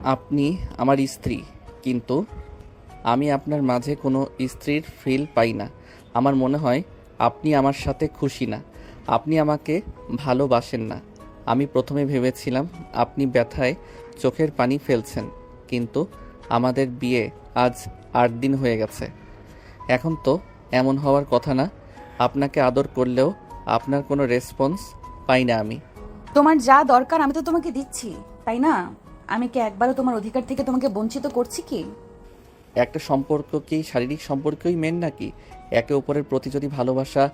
আপনি আমার স্ত্রী, কিন্তু আমি আপনার মাঝে কোনো স্ত্রীর ফিল পাই না। আমার মনে হয় আপনি আমার সাথে খুশি না। আপনি আমাকে ভালোবাসেন না। আমি প্রথমে ভেবেছিলাম আপনি ব্যথায় চোখের পানি ফেলছেন, কিন্তু আমাদের বিয়ে আজ 8 দিন হয়ে গেছে। এখন তো এমন হওয়ার কথা না। আপনাকে আদর করলেও আপনার কোনো রেসপন্স পাই না আমি। তোমার যা দরকার আমি তো তোমাকে দিচ্ছি, তাই না? আমি কি একবারও তোমার অধিকার থেকে তোমাকে বঞ্চিত করছি কি? একটা সম্পর্ক কি শারীরিক সম্পর্কই মেন নাকি? একে অপরের প্রতি যদি ভালোবাসা,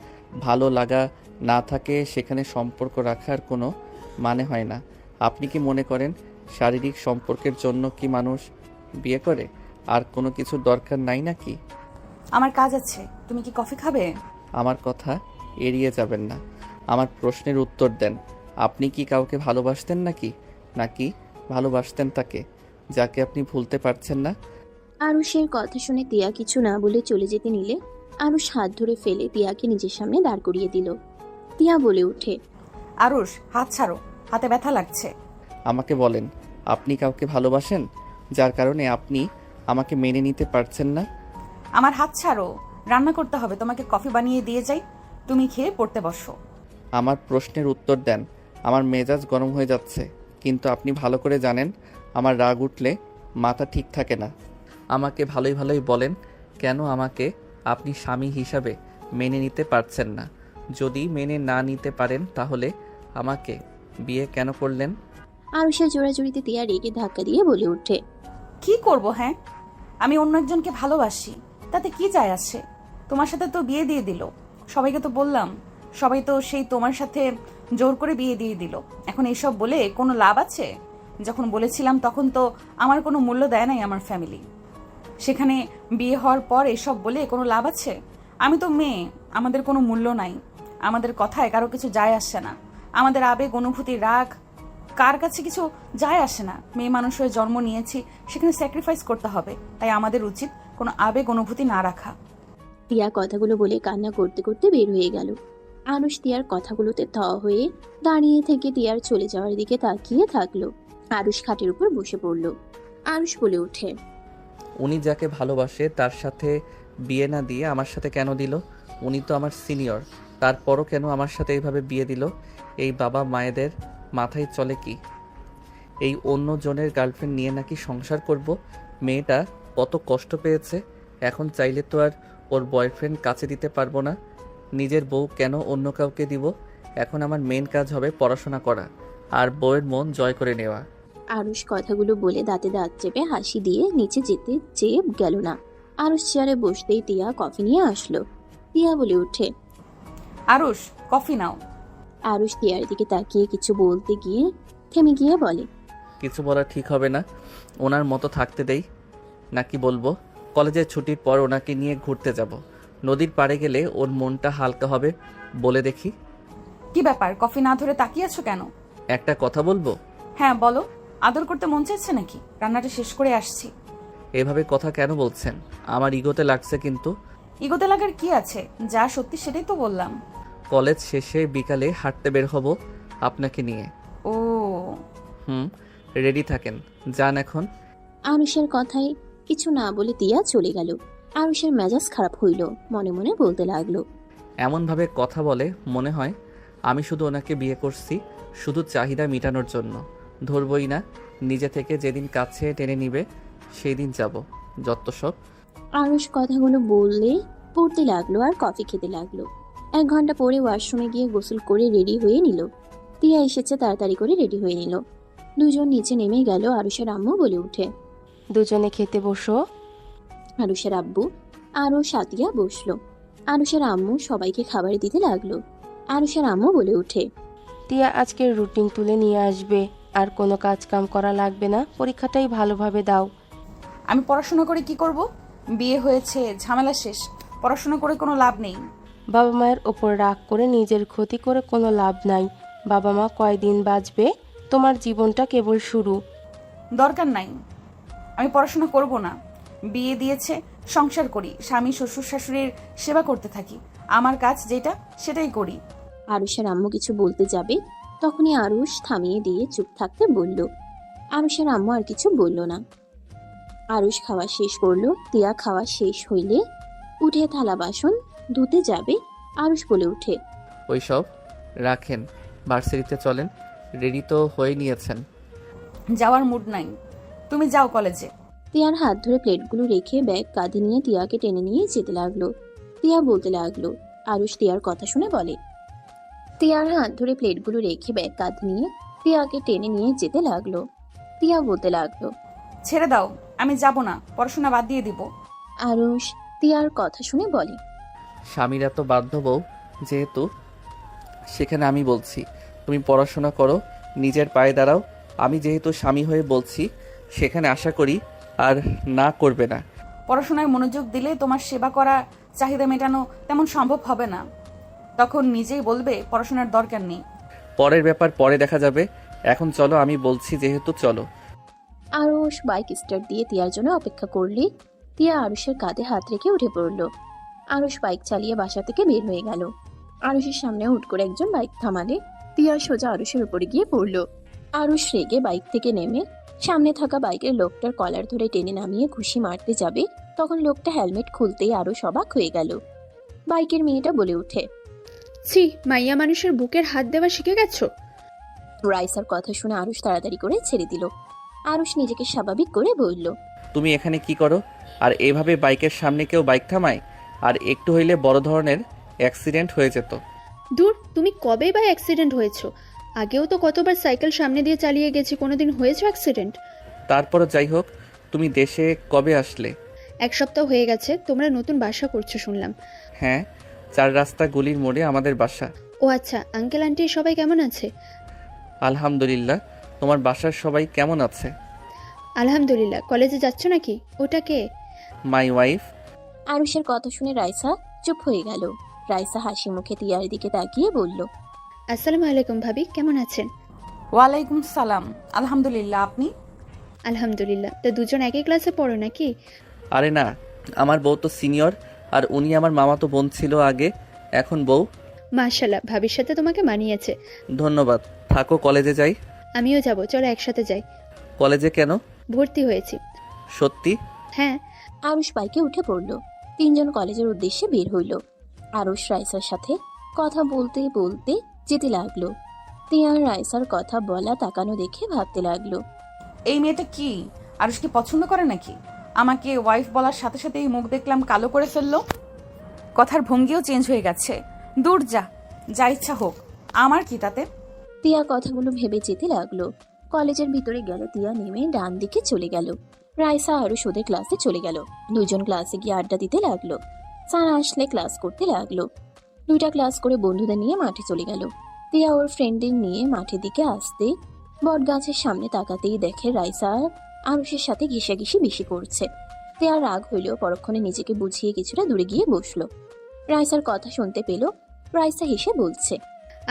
ভালো লাগা না থাকে, সেখানে সম্পর্ক রাখার কোনো মানে হয় না। আপনি কি মনে করেন শারীরিক সম্পর্কের জন্য কি মানুষ বিয়ে করে? আর কোনো কিছুর দরকার নাই নাকি? আমার কাজ আছে, তুমি কি কফি খাবে? আমার কথা এড়িয়ে যাবেন না। আমার প্রশ্নের উত্তর দেন। আপনি কি কাউকে ভালোবাসতেন নাকি? নাকি ভালোবাসতেন তাকে, যাকে আপনি ভুলতে পারছেন না? আরুষের কথা শুনে তিয়া কিছু না বলে চলে যেতে নিলে আরুষ হাত ধরে ফেলে তিয়াকে নিজের সামনে দাঁড় করিয়ে দিল। তিয়া বলে ওঠে, আরুষ, হাত ছাড়ো, হাতে ব্যথা লাগছে। আমাকে বলেন, আপনি কাউকে ভালোবাসেন যার কারণে আপনি আমাকে মেনে নিতে পারছেন না? আমার হাত ছাড়ো, রান্না করতে হবে, তোমাকে কফি বানিয়ে দিয়ে যাই, তুমি খেয়ে পড়তে বসো। আমার প্রশ্নের উত্তর দেন। আমার মেজাজ গরম হয়ে যাচ্ছে, কিন্তু আপনি ভালো করে জানেন আমার রাগ উঠলে মাথা ঠিক থাকে না। আমাকে ভালোই ভালোই বলেন, কেন আমাকে আপনি স্বামী হিসাবে মেনে নিতে পারছেন না? যদি মেনে না নিতে পারেন তাহলে আমাকে বিয়ে কেন করলেন? আরুষের জোড়াজুড়িতে তিয়া রেগে ধাক্কা দিয়ে বলে ওঠে, কি করব? হ্যাঁ, আমি অন্য একজনকে ভালোবাসি, তাতে কি যায় আসে? তোমার সাথে তো বিয়ে দিয়ে দিল, সবাইকে তো বললাম, সবাই তো সেই তোমার সাথে জোর করে বিয়ে দিয়ে দিল। এখন এইসব বলে কোনো লাভ আছে? যখন বলেছিলাম তখন তো আমার কোনো মূল্য দেয় নাই আমার ফ্যামিলি। সেখানে বিয়ে হওয়ার পর এসব বলে কোনো লাভ আছে? আমি তো মেয়ে, আমাদের কোনো মূল্য নাই, আমাদের কথায় কারো কিছু যায় আসে না, আমাদের আবেগ অনুভূতি রাগ কার কাছে কিছু যায় আসে না। মেয়ে মানুষ হয়ে জন্ম নিয়েছি, সেখানে স্যাক্রিফাইস করতে হবে, তাই আমাদের উচিত কোনো আবেগ অনুভূতি না রাখা। তিয়া কথাগুলো বলে কান্না করতে করতে বের হয়ে গেল। আরুষ তিয়ার কথাগুলোতে থ হয়ে দাঁড়িয়ে থেকে তিয়ার চলে যাওয়ার দিকে তাকিয়ে থাকলো। আরুষ খাটের উপর বসে পড়ল। আরুষ বলে ওঠে, উনি যাকে ভালোবাসে তার সাথে বিয়ে না দিয়ে আমার সাথে কেন দিল? উনি তো আমার সিনিয়র, তারপরও কেন আমার সাথে এইভাবে বিয়ে দিল? এই বাবা মায়েদের মাথায় চলে কি এই অন্য জনের গার্লফ্রেন্ড নিয়ে নাকি সংসার করব? মেয়েটা কত কষ্ট পেয়েছে, এখন চাইলে তো আর ওর বয়ফ্রেন্ড কাছে দিতে পারবো না। নিজের বউ কেন অন্য কাউকে দিব? এখন আমার মেন কাজ হবে পড়াশোনা করা আর বউয়ের মন জয় করে নেওয়া। আরুষ কথাগুলো বলে দাঁতে দাঁত চেপে হাসি দিয়ে নিচে যেতে চেয়ে গেল না। আরুষ চেয়ারে বসতেই তিয়া কফি নিয়ে আসলো। তিয়া বলে ওঠে, আরুষ, কফি নাও। আরুষ তিয়ার দিকে তাকিয়ে কিছু বলতে গিয়ে থেমে গিয়ে বলে, কিছু বলা ঠিক হবে না। ওনার মতো থাকতে দেই নাকি বলবো? কলেজের ছুটির পর ওনাকে নিয়ে ঘুরতে যাব। নদীর পাড়ে গেলে ওর মনটা হালকা হবে, বলে দেখি। কি ব্যাপার, কফি না ধরে তাকিয়ে আছো কেন? একটা কথা বলবো? হ্যাঁ বলো। আদর করতে মন চাইছে নাকি? রান্নাটা শেষ করে আসছি। এভাবে কথা কেন বলছেন? আমার ইগোতে লাগছে কিন্তু। ইগোতে লাগার কি আছে? যা সত্যি সেটাই তো বললাম। কলেজ শেষে বিকালে হাঁটতে বের হব আপনাকে নিয়ে। ও, হুম, রেডি থাকেন, যান এখন। আরুষের কথায় কিছু না বলে তিয়া চলে গেল। আরুষের মেজাজ খারাপ হইল, মনে মনে বলতে লাগলো, এমনভাবে কথা বলে মনে হয় আমি শুধু ওনাকে বিয়ে করছি শুধু চাহিদা মেটানোর জন্য। ধরবই না, নিজে থেকে যেদিন কাছে টেনে নিবে সেই দিন যাব। যত সব। আরুষ কথাগুলো বললে পড়তে লাগলো আর কফি খেতে লাগলো। 1 ঘন্টা পরে ওয়াশরুমে গিয়ে গোসল করে রেডি হয়ে নিল। তিয়া এসেছে, তাড়াতাড়ি করে রেডি হয়ে নিল। দুজন নিচে নেমে গেল। আরুষের আম্মু বলে উঠে, দুজনে খেতে বসো। আরুষের আব্বু আরও সাতিয়া বসলো। আরুষের আম্মু সবাইকে খাবার দিতে লাগলো। আরুষের আম্মু বলে উঠে, তিয়া আজকের রুটিন তুলে নিয়ে আসবে, আর কোনো কাজ কাম করা লাগবে না, পরীক্ষাটাই ভালোভাবে দাও। আমি পড়াশোনা করে কি করব? বিয়ে হয়েছে, ঝামেলা শেষ, পড়াশোনা করে কোনো লাভ নেই। বাবা মায়ের ওপর রাগ করে নিজের ক্ষতি করে কোনো লাভ নাই। বাবা মা কয়দিন বাঁচবে, তোমার জীবনটা কেবল শুরু। দরকার নাই, আমি পড়াশোনা করব না। বিয়ে দিয়েছে, সংসার করি, স্বামী শ্বশুর শাশুড়ির সেবা করতে থাকি, আমার কাজ যেটা সেটাই করি। আরুষের আম্মু কিছু বলতে যাবে, তখনই আরুষ থামিয়ে দিয়ে চুপ থাকতে বলল, আরুষের আম্মু আর কিছু বলল না। আরুষ খাওয়া শেষ করলো। তিয়া খাওয়া শেষ হইলে উঠে থালা বাসন ধুতে যাবে। আরুষ বলে উঠে, ওইসব রাখেন, ভার্সিটিতে চলেন। রেডি তো হয়ে নিয়েছেন। যাওয়ার মুড নাই, তুমি যাও কলেজে। তিয়ার হাত ধরে প্লেটগুলো রেখে ব্যাগ কাঁধে নিয়ে তিয়াকে টেনে নিয়ে যেতে লাগলো। তিয়া বলতে লাগলো। আরুষ তিয়ার কথা শুনে বলে। তিয়ার হাত ধরে প্লেটগুলো রেখে ব্যাগ কাঁধে নিয়ে তিয়াকে টেনে নিয়ে যেতে লাগলো। তিয়া বলতে লাগলো। ছেড়ে দাও, আমি যাব না, পড়াশোনা বাদ দিয়ে দিব। আরুষ তিয়ার কথা শুনে বলে। স্বামীরা তো বাধ্য বউ, যেহেতু সেখানে আমি বলছি তুমি পড়াশোনা করো, নিজের পায়ে দাঁড়াও। আমি যেহেতু স্বামী হয়ে বলছি, সেখানে আশা করি আর না করবে না। পড়াশোনায় মনোযোগ দিলে তোমার সেবা করা, চাহিদা মেটানো তেমন সম্ভব হবে না। তখন নিজেই বলবে পড়াশোনার দরকার নেই। পরের ব্যাপার পরে দেখা যাবে, এখন চলো, আমি বলছি যেহেতু চলো। আরুষ বাইক স্টার্ট দিয়ে তিয়ার জন্য অপেক্ষা করলে তিয়া আরুষের কাঁধে হাত রেখে উঠে পড়ল। আরুষ বাইক চালিয়ে বাসা থেকে বের হয়ে গেল। আরুষের সামনে হুট করে একজন বাইক থামালে তিয়া সোজা আরুষের উপরে গিয়ে পড়ল। আরুষ রেগে বাইক থেকে নেমে সামনে থাকা বাইকের লোকটার কলার ধরে টেনে নামিয়ে ঘুষি মারতে যাবে, তখন লোকটা হেলমেট খুলতেই আরুষ অবাক হয়ে গেল। বাইকের মেয়েটা বলে উঠে, ছি, মাইয়া মানুষের বুকের হাত দেওয়া শিখে গেছো? রাইসার কথা শুনে আরুষ তাড়াতাড়ি করে ছেড়ে দিল। আরুষ নিজেকে স্বাভাবিক করে বলল, তুমি এখানে কি করো? আর এভাবে বাইকের সামনে কেউ বাইক থামায়? আর একটু হইলে বড় ধরনের অ্যাক্সিডেন্ট হয়ে যেত। দূর, তুমি কবে বা অ্যাক্সিডেন্ট হয়েছো? আগেও তো কতবার সাইকেল সামনে দিয়ে চালিয়ে গেছি, কোনোদিন হয়েছে অ্যাক্সিডেন্ট? তারপরও যাই হোক, তুমি দেশে কবে আসলে? এক সপ্তাহ হয়ে গেছে। তোমরা নতুন বাসা করছো শুনলাম। হ্যাঁ, 4 রাস্তা গলির মোড়ে আমাদের বাসা। ও আচ্ছা, আঙ্কেল আন্টি সবাই কেমন আছে? আলহামদুলিল্লাহ। তোমার বাসার সবাই কেমন আছে? আলহামদুলিল্লাহ। কলেজে যাচ্ছ নাকি? ওটা কে? My wife. আরুষের কথা শুনে রাইসা চুপ হয়ে গেল। রাইসা হাসি মুখে তিয়ার দিকে তাকিয়ে বলল, আসসালামু আলাইকুম ভাবি, কেমন আছেন? ওয়ালাইকুম সালাম, আলহামদুলিল্লাহ। আপনি? আলহামদুলিল্লাহ। তো দুজন একই ক্লাসে পড়ো নাকি? আরে না, আমার বউ তো সিনিয়র, আর উনি আমার মামাতো বোন ছিল আগে, এখন বউ। মাশাআল্লাহ, ভাবির সাথে তোমাকে মানিয়েছে। ধন্যবাদ। থাকো, কলেজে যাই। আমিও যাব, চলো একসাথে যাই। কলেজে কেন? ভর্তি হয়েছি। সত্যি? হ্যাঁ। আরুষ বাইকে উঠে পড়ল। তিনজন কলেজের উদ্দেশ্যে বের হইল। আরুষ রাইসার সাথে কথা বলতে বলতে যেতে লাগলো। তিয়ার রাইসার কথা বলা তাকানো দেখে ভাবতে লাগলো, এই মেয়েটা কি আরুষকে পছন্দ করে নাকি? আমাকে ওয়াইফ বলার সাথে সাথে এই মুখ দেখলাম কালো করে ফেললো। কথার ভঙ্গিও চেঞ্জ হয়ে গেছে। দূর যা, যা ইচ্ছা হোক, আমার কি তাতে? তিয়া কথাগুলো ভেবে যেতে লাগলো। কলেজের ভিতরে গেল তিয়া, নেমে ডান দিকে চলে গেল। রাইসা আরুষ ওদের ক্লাসে চলে গেল। দুজন ক্লাসে গিয়ে আড্ডা দিতে লাগলো। স্যার আসলে ক্লাস করতে লাগলো। 2টা ক্লাস করে বন্ধুদের নিয়ে মাঠে চলে গেল। তিয়া ওর ফ্রেন্ডদের নিয়ে মাঠের দিকে আসতে বট গাছের সামনে তাকাতেই দেখে রাইসা আরুষের সাথে ঘেঁষাঘেঁষি বেশি করছে। তিয়া রাগ হইলেও পরক্ষণে নিজেকে বুঝিয়ে কিছুটা দূরে গিয়ে বসলো। রাইসার কথা শুনতে পেল। রাইসা হেসে বলছে,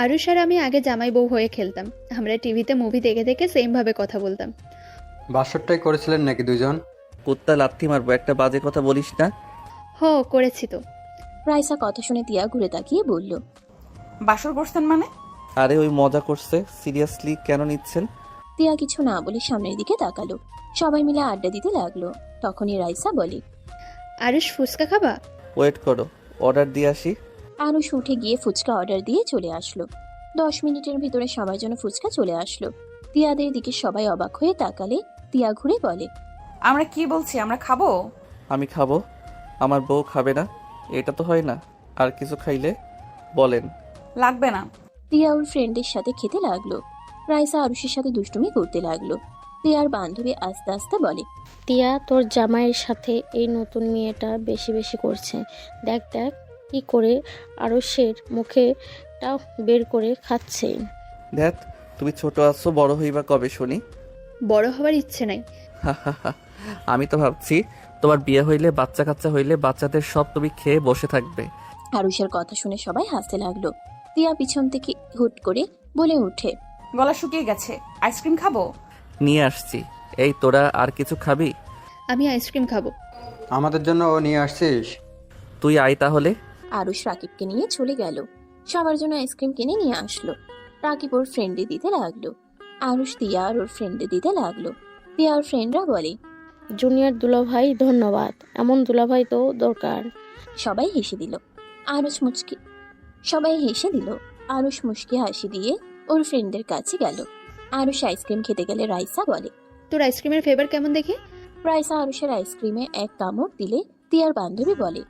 আরুষ আর আমি আগে জামাই বউ হয়ে খেলতাম। আমরা টিভিতে মুভি দেখে দেখে সেম ভাবে কথা বলতাম। বাসরটাই করেছিলেন নাকি দুজন? কুত্তা লাথি মারবো, একটা বাজে কথা বলিস না। হো, করেছি তো। রাইসা কথা শুনে তিয়া ঘুরে তাকিয়ে বলল, বাসর করছেন মানে? আরে ওই মজা করছে, সিরিয়াসলি কেন নিচ্ছেন? তিয়া কিছু না বলে সামনের দিকে তাকালো। সবাই মিলে আড্ডা দিতে লাগলো। তখনই রাইসা বলে, আরুষ, ফুচকা খাবা? ওয়েট করো, অর্ডার দিয়ে আসি। আরুষ উঠে গিয়ে ফুচকা অর্ডার দিয়ে চলে আসলো। 10 মিনিটের ভিতরে সবার জন্য ফুচকা চলে আসলো। তিয়াদের দিকে সবাই অবাক হয়ে তাকালে তিয়া ঘুরে বলে, আমরা কি বলছি, আমরা খাবো? আমি খাবো, আমার বউ খাবে না? এটা তো হয় না। আর কিছু খাইলে বলেন। লাগবে না। তিয়া ওর ফ্রেন্ডের সাথে খেতে লাগলো। রাইসা আরুষের সাথে দুষ্টুমি করতে লাগলো। তিয়ার বান্ধবী আস্তে আস্তে বলে, টিয়া, তোর জামাইয়ের সাথে এই নতুন মেয়েটা বেশি বেশি করছে। দেখ দেখ কি করে আরশের মুখেটা বের করে খাচ্ছে। ধ্যাত, তুমি ছোট আছো, বড় হইবা কবে শুনি? বড় হওয়ার ইচ্ছে নাই। আমি তো ভাবছি তোমার বিয়ে হইলে, বাচ্চা কাচ্চা হইলে বাচ্চাদের সব তুমি খেয়ে বসে থাকবে। আরুষের কথা শুনে সবাই হাসতে লাগলো। তিয়া পিছন থেকে হুট করে বলে ওঠে, গলা শুকিয়ে গেছে, আইসক্রিম খাবো? নিয়ে আসছি। এই তোরা আর কিছু খাবি? আমি আইসক্রিম খাবো। আমাদের জন্য ও নিয়ে আসছিস? তুই আয় তাহলে। আরুষ রাকিবকে নিয়ে চলে গেল। সবার জন্য আইসক্রিম কিনে নিয়ে আসলো। রাকিব ওর ফ্রেন্ডে দিতে লাগলো। আরুষ তিয়া আর ওর ফ্রেন্ডে দিতে লাগলো। তিয়া আর ফ্রেন্ডরা বলে, জুনিয়র দুলাভাই ধন্যবাদ, এমন দুলাভাই তো দরকার। সবাই হেসে দিল। আরুষ মুচকি সবাই হেসে দিল। আরুষ মুচকি হাসি দিয়ে ওর ফ্রেন্ডের কাছে গেল। আরুষ আইসক্রিম খেতে গেলে রাইসা বলে, তোর আইসক্রিমের ফ্লেভার কেমন দেখি? রাইসা আরুষের আইসক্রিমে এক কামড় দিলে তিয়ার বান্ধবী বলে,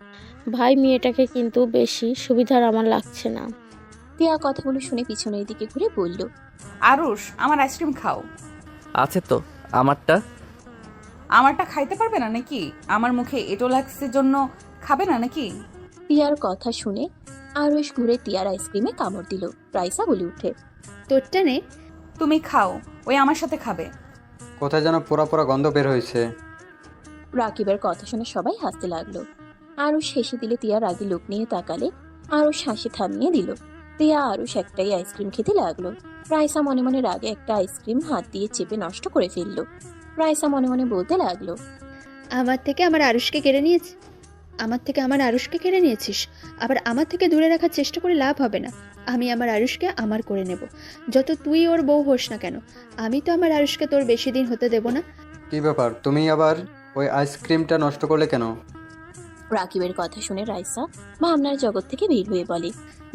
ভাই মেয়েটাকে কিন্তু বেশি সুবিধার আমার লাগছে না। তিয়া কথাগুলো শুনে পিছনের দিকে ঘুরে বলল, আরুষ, আমার আইসক্রিম খাও। আছে তো আমারটা। আমারটা খাইতে পারবে না নাকি? আমার মুখে এটো লাগছে জন্য খাবে না নাকি? তিয়ার কথা শুনে আরুষ ঘুরে তিয়ার আইসক্রিমে কামড় দিল। রাইসা বলে উঠে, তোরটা নে। তুমি খাও, ওই আমার সাথে খাবে। কোথায় যেন পোড়া পোড়া গন্ধ বের হয়েছে। রাকিবের কথা শুনে সবাই হাসতে লাগলো। আরুষ হেসে দিলে তিয়া রাগী লোক নিয়ে তাকালে আরুষ হাসি থামিয়ে দিল। তিয়া আরুষ একটাই আইসক্রিম খেতে লাগলো। রাইসা মনে মনে রাগে একটা আইসক্রিম হাত দিয়ে চেপে নষ্ট করে ফেললো। রাইসা মনে মনে বলতে লাগলো, আমার থেকে আমার আরুষকে কেড়ে নিয়েছিস, আবার আমার থেকে দূরে রাখার চেষ্টা করে লাভ হবে না। আমি আমার আরুষকে আমার করে নেব, যত তুই ওর বউ হোস না কেন। আমি তো আমার আরুষকে তোর বেশি দিন হতে দেব না। কি ব্যাপার, তুমি আবার ওই আইসক্রিমটা নষ্ট করলে কেন? রাকিবের কথা শুনে রাইসা ভাবনার জগৎ থেকে বের হয়ে বলে,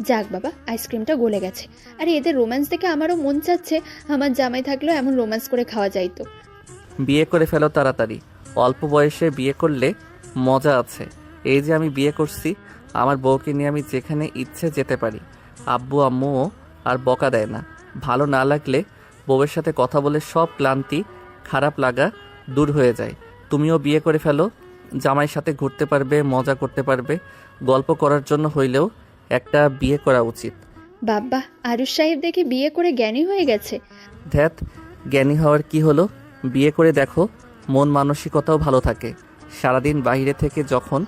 যাক বাবা, আইসক্রিমটা গলে গেছে। আরে এদের রোম্যান্স দেখে আমারও মন চাচ্ছে আমার জামাই থাকলেও এমন রোম্যান্স করে খাওয়া যাইতো। বিয়ে করে ফেলো তাড়াতাড়ি, অল্প বয়সে বিয়ে করলে মজা আছে। এই যে আমি বিয়ে করছি, আমার বউকে নিয়ে আমি যেখানে ইচ্ছে যেতে পারি। আব্বু আম্মুও আর বকা দেয় না। ভালো না লাগলে বউয়ের সাথে কথা বলে সব ক্লান্তি খারাপ লাগা দূর হয়ে যায়। তুমিও বিয়ে করে ফেলো, জামাইয়ের সাথে ঘুরতে পারবে, মজা করতে পারবে। গল্প করার জন্য হইলেও একটা বিয়ে করা উচিত। বাবা, আরুষ সাহেব দেখে বিয়ে করে জ্ঞানী হয়ে গেছে। ধ্যাত, জ্ঞানী হওয়ার কি হলো? বিয়ে করে দেখো, মন মানসিকতাও ভালো থাকে। সারাদিন বাইরে থেকে যখন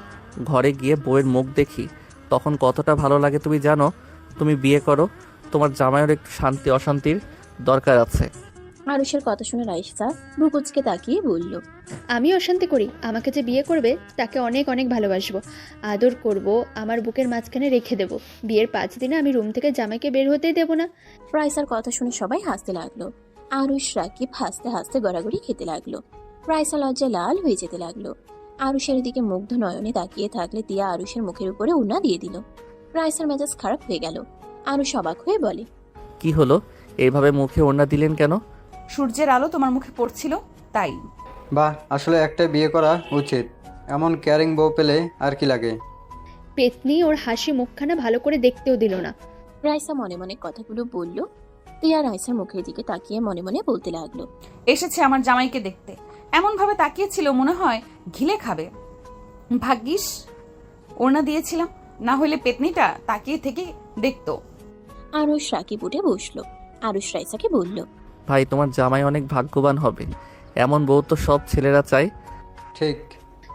ঘরে গিয়ে বউয়ের মুখ দেখি তখন কতটা ভালো লাগে তুমি জানো? তুমি বিয়ে করো, তোমার জামাইয়ের একটু শান্তি অশান্তির দরকার আছে। আরুষের কথা শুনে রাইসা ভ্রুকুচকে তাকিয়ে বলল, আমি অশান্তি করি? আমাকে যে বিয়ে করবে তাকে অনেক অনেক ভালোবাসবো, আদর করব, আমার বুকের মাঝখানে রেখে দেব। বিয়ের 5 দিনে আমি রুম থেকে জামাইকে বের হতেই দেব না। রাইসার কথা শুনে সবাই হাসতে লাগলো। আরুষ রাকিব হাসতে হাসতে গড়াগড়ি খেতে লাগলো। রাইসা লজ্জায় লাল হয়ে যেতে লাগলো। আরুষের দিকে মুগ্ধ নয়নে তাকিয়ে থাকলে তিয়া আরুষের মুখের উপরে উন্না দিয়ে দিল। রাইসার মেজাজ খারাপ হয়ে গেল। আরুষ অবাক হয়ে বলে, কি হলো, এইভাবে মুখে ওড়না দিলেন কেন? সূর্যের আলো তোমার মুখে পড়ছিল তাই। বাহ, আসলে একটা বিয়ে করা উচিত। এমন কেয়ারিং বউ পেলে আর কি লাগে। পেতনি ওর হাসি মুখখানা ভালো করে দেখতেও দিল না। রাইসা মনে মনে কথাগুলো বলল। তিয়া রাইসার মুখের দিকে তাকিয়ে মনে মনে বলতে লাগলো, এসেছে আমার জামাইকে দেখতে, এমন ভাবে তাকিয়েছিল মনে হয় ঘিলে খাবে। ভাগ্যিস ওড়না দিয়েছিলাম, না হলে পেতনিটা তাকিয়ে থেকে দেখতো। আরুষ রাকিব উঠে বসলো। আরুষ রাইসাকে বলল, ভাই, তোমার জামাই অনেক ভাগ্যবান হবে। এমন বউ তো সব ছেলেরা চায়। ঠিক।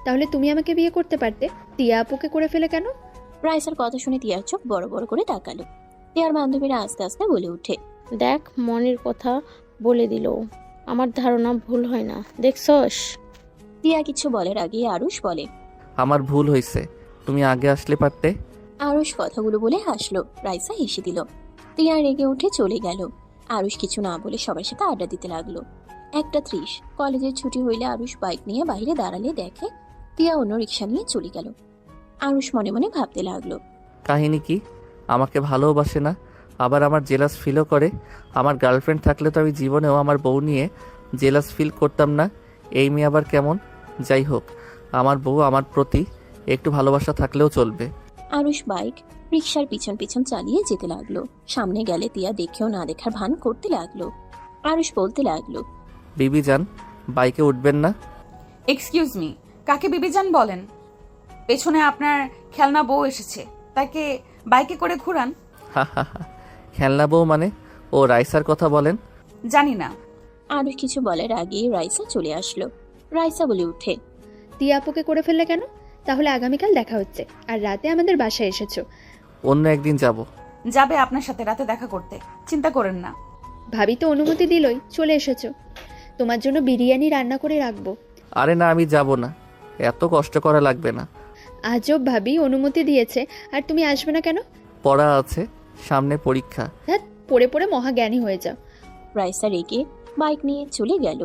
তাহলে তুমি আমাকে বিয়ে করতে পারতে, টিয়া আপুকে করে ফেলে কেন? রাইসার কথা শুনে তিয়ার চোখ বড় বড় করে তাকালো। তিয়ার বান্ধবীরা আস্তে আস্তে বলে উঠে, দেখ, মনের কথা বলে দিল, আমার ধারণা ভুল হয় না, দেখছস? তিয়া কিছু বলার আগে আরুষ বলে, আমার ভুল হয়েছে, তুমি আগে আসলে পারতে। আরুষ কথাগুলো বলে হাসলো। রাইসা হেসে দিল। তিয়া রেগে উঠে চলে গেল। আরুষ কিছু না বলে সবার সাথে আড্ডা দিতে লাগলো। 1:30 কলেজের ছুটি হইলে আরুষ বাইক নিয়ে বাইরে দাঁড়ালে দেখে তিয়া অন্য রিক্সা নিয়ে চলে গেল। আরুষ মনে মনে ভাবতে লাগলো, কাহিনী কি? আমাকে ভালোবাসে না, আবার আমার জেলাস ফিলও করে। আমার গার্লফ্রেন্ড থাকলে তো আমি জীবনেও আমার বউ নিয়ে জেলাস ফিল করতাম না। এই মেয়ে আবার কেমন? যাই হোক, আমার বউ আমার প্রতি একটু ভালোবাসা থাকলেও চলবে। আরুষ বাইক রিক্সার পিছন পিছন চালিয়ে যেতে লাগলো। সামনে গেলে তিয়া দেখেও না দেখার ভান করতে লাগলো। আরুষ বলতে লাগলো, বিবি যান, বাইকে উঠবেন না? এক্সকিউজ মি, কাকে বিবিজান বলেন? পেছনে আপনার খেলনা বউ এসেছে, তাকে বাইকে করে ঘুরান। হা হা হা, খেলনা বউ মানে? ও রাইসার কথা বলেন? জানি না। আরুষ কিছু বলার আগেই রাইসা চলে আসলো। রাইসা বলে উঠে, টিয়া আপুকে করে ফেললে কেন? তাহলে আগামীকাল দেখা হচ্ছে, আর রাতে আমাদের বাসায় এসেছো। অন্য একদিন যাব। যাবে আপনার সাথে রাতে দেখা করতে, চিন্তা করেন না। ভাবি তো অনুমতি দিলই, চলে এসেছো। তোমার জন্য বিরিয়ানি রান্না করে রাখবো। আরে না, আমি যাব না, এত কষ্ট করা লাগবে না। আজব, ভাবি অনুমতি দিয়েছে আর তুমি আসবে না কেন? পড়া আছে, সামনে পরীক্ষা। ধ্যাৎ, পড়ে পড়ে মহাজ্ঞানী হয়ে যাও। রাইসা রেগে বাইক নিয়ে চলে গেল।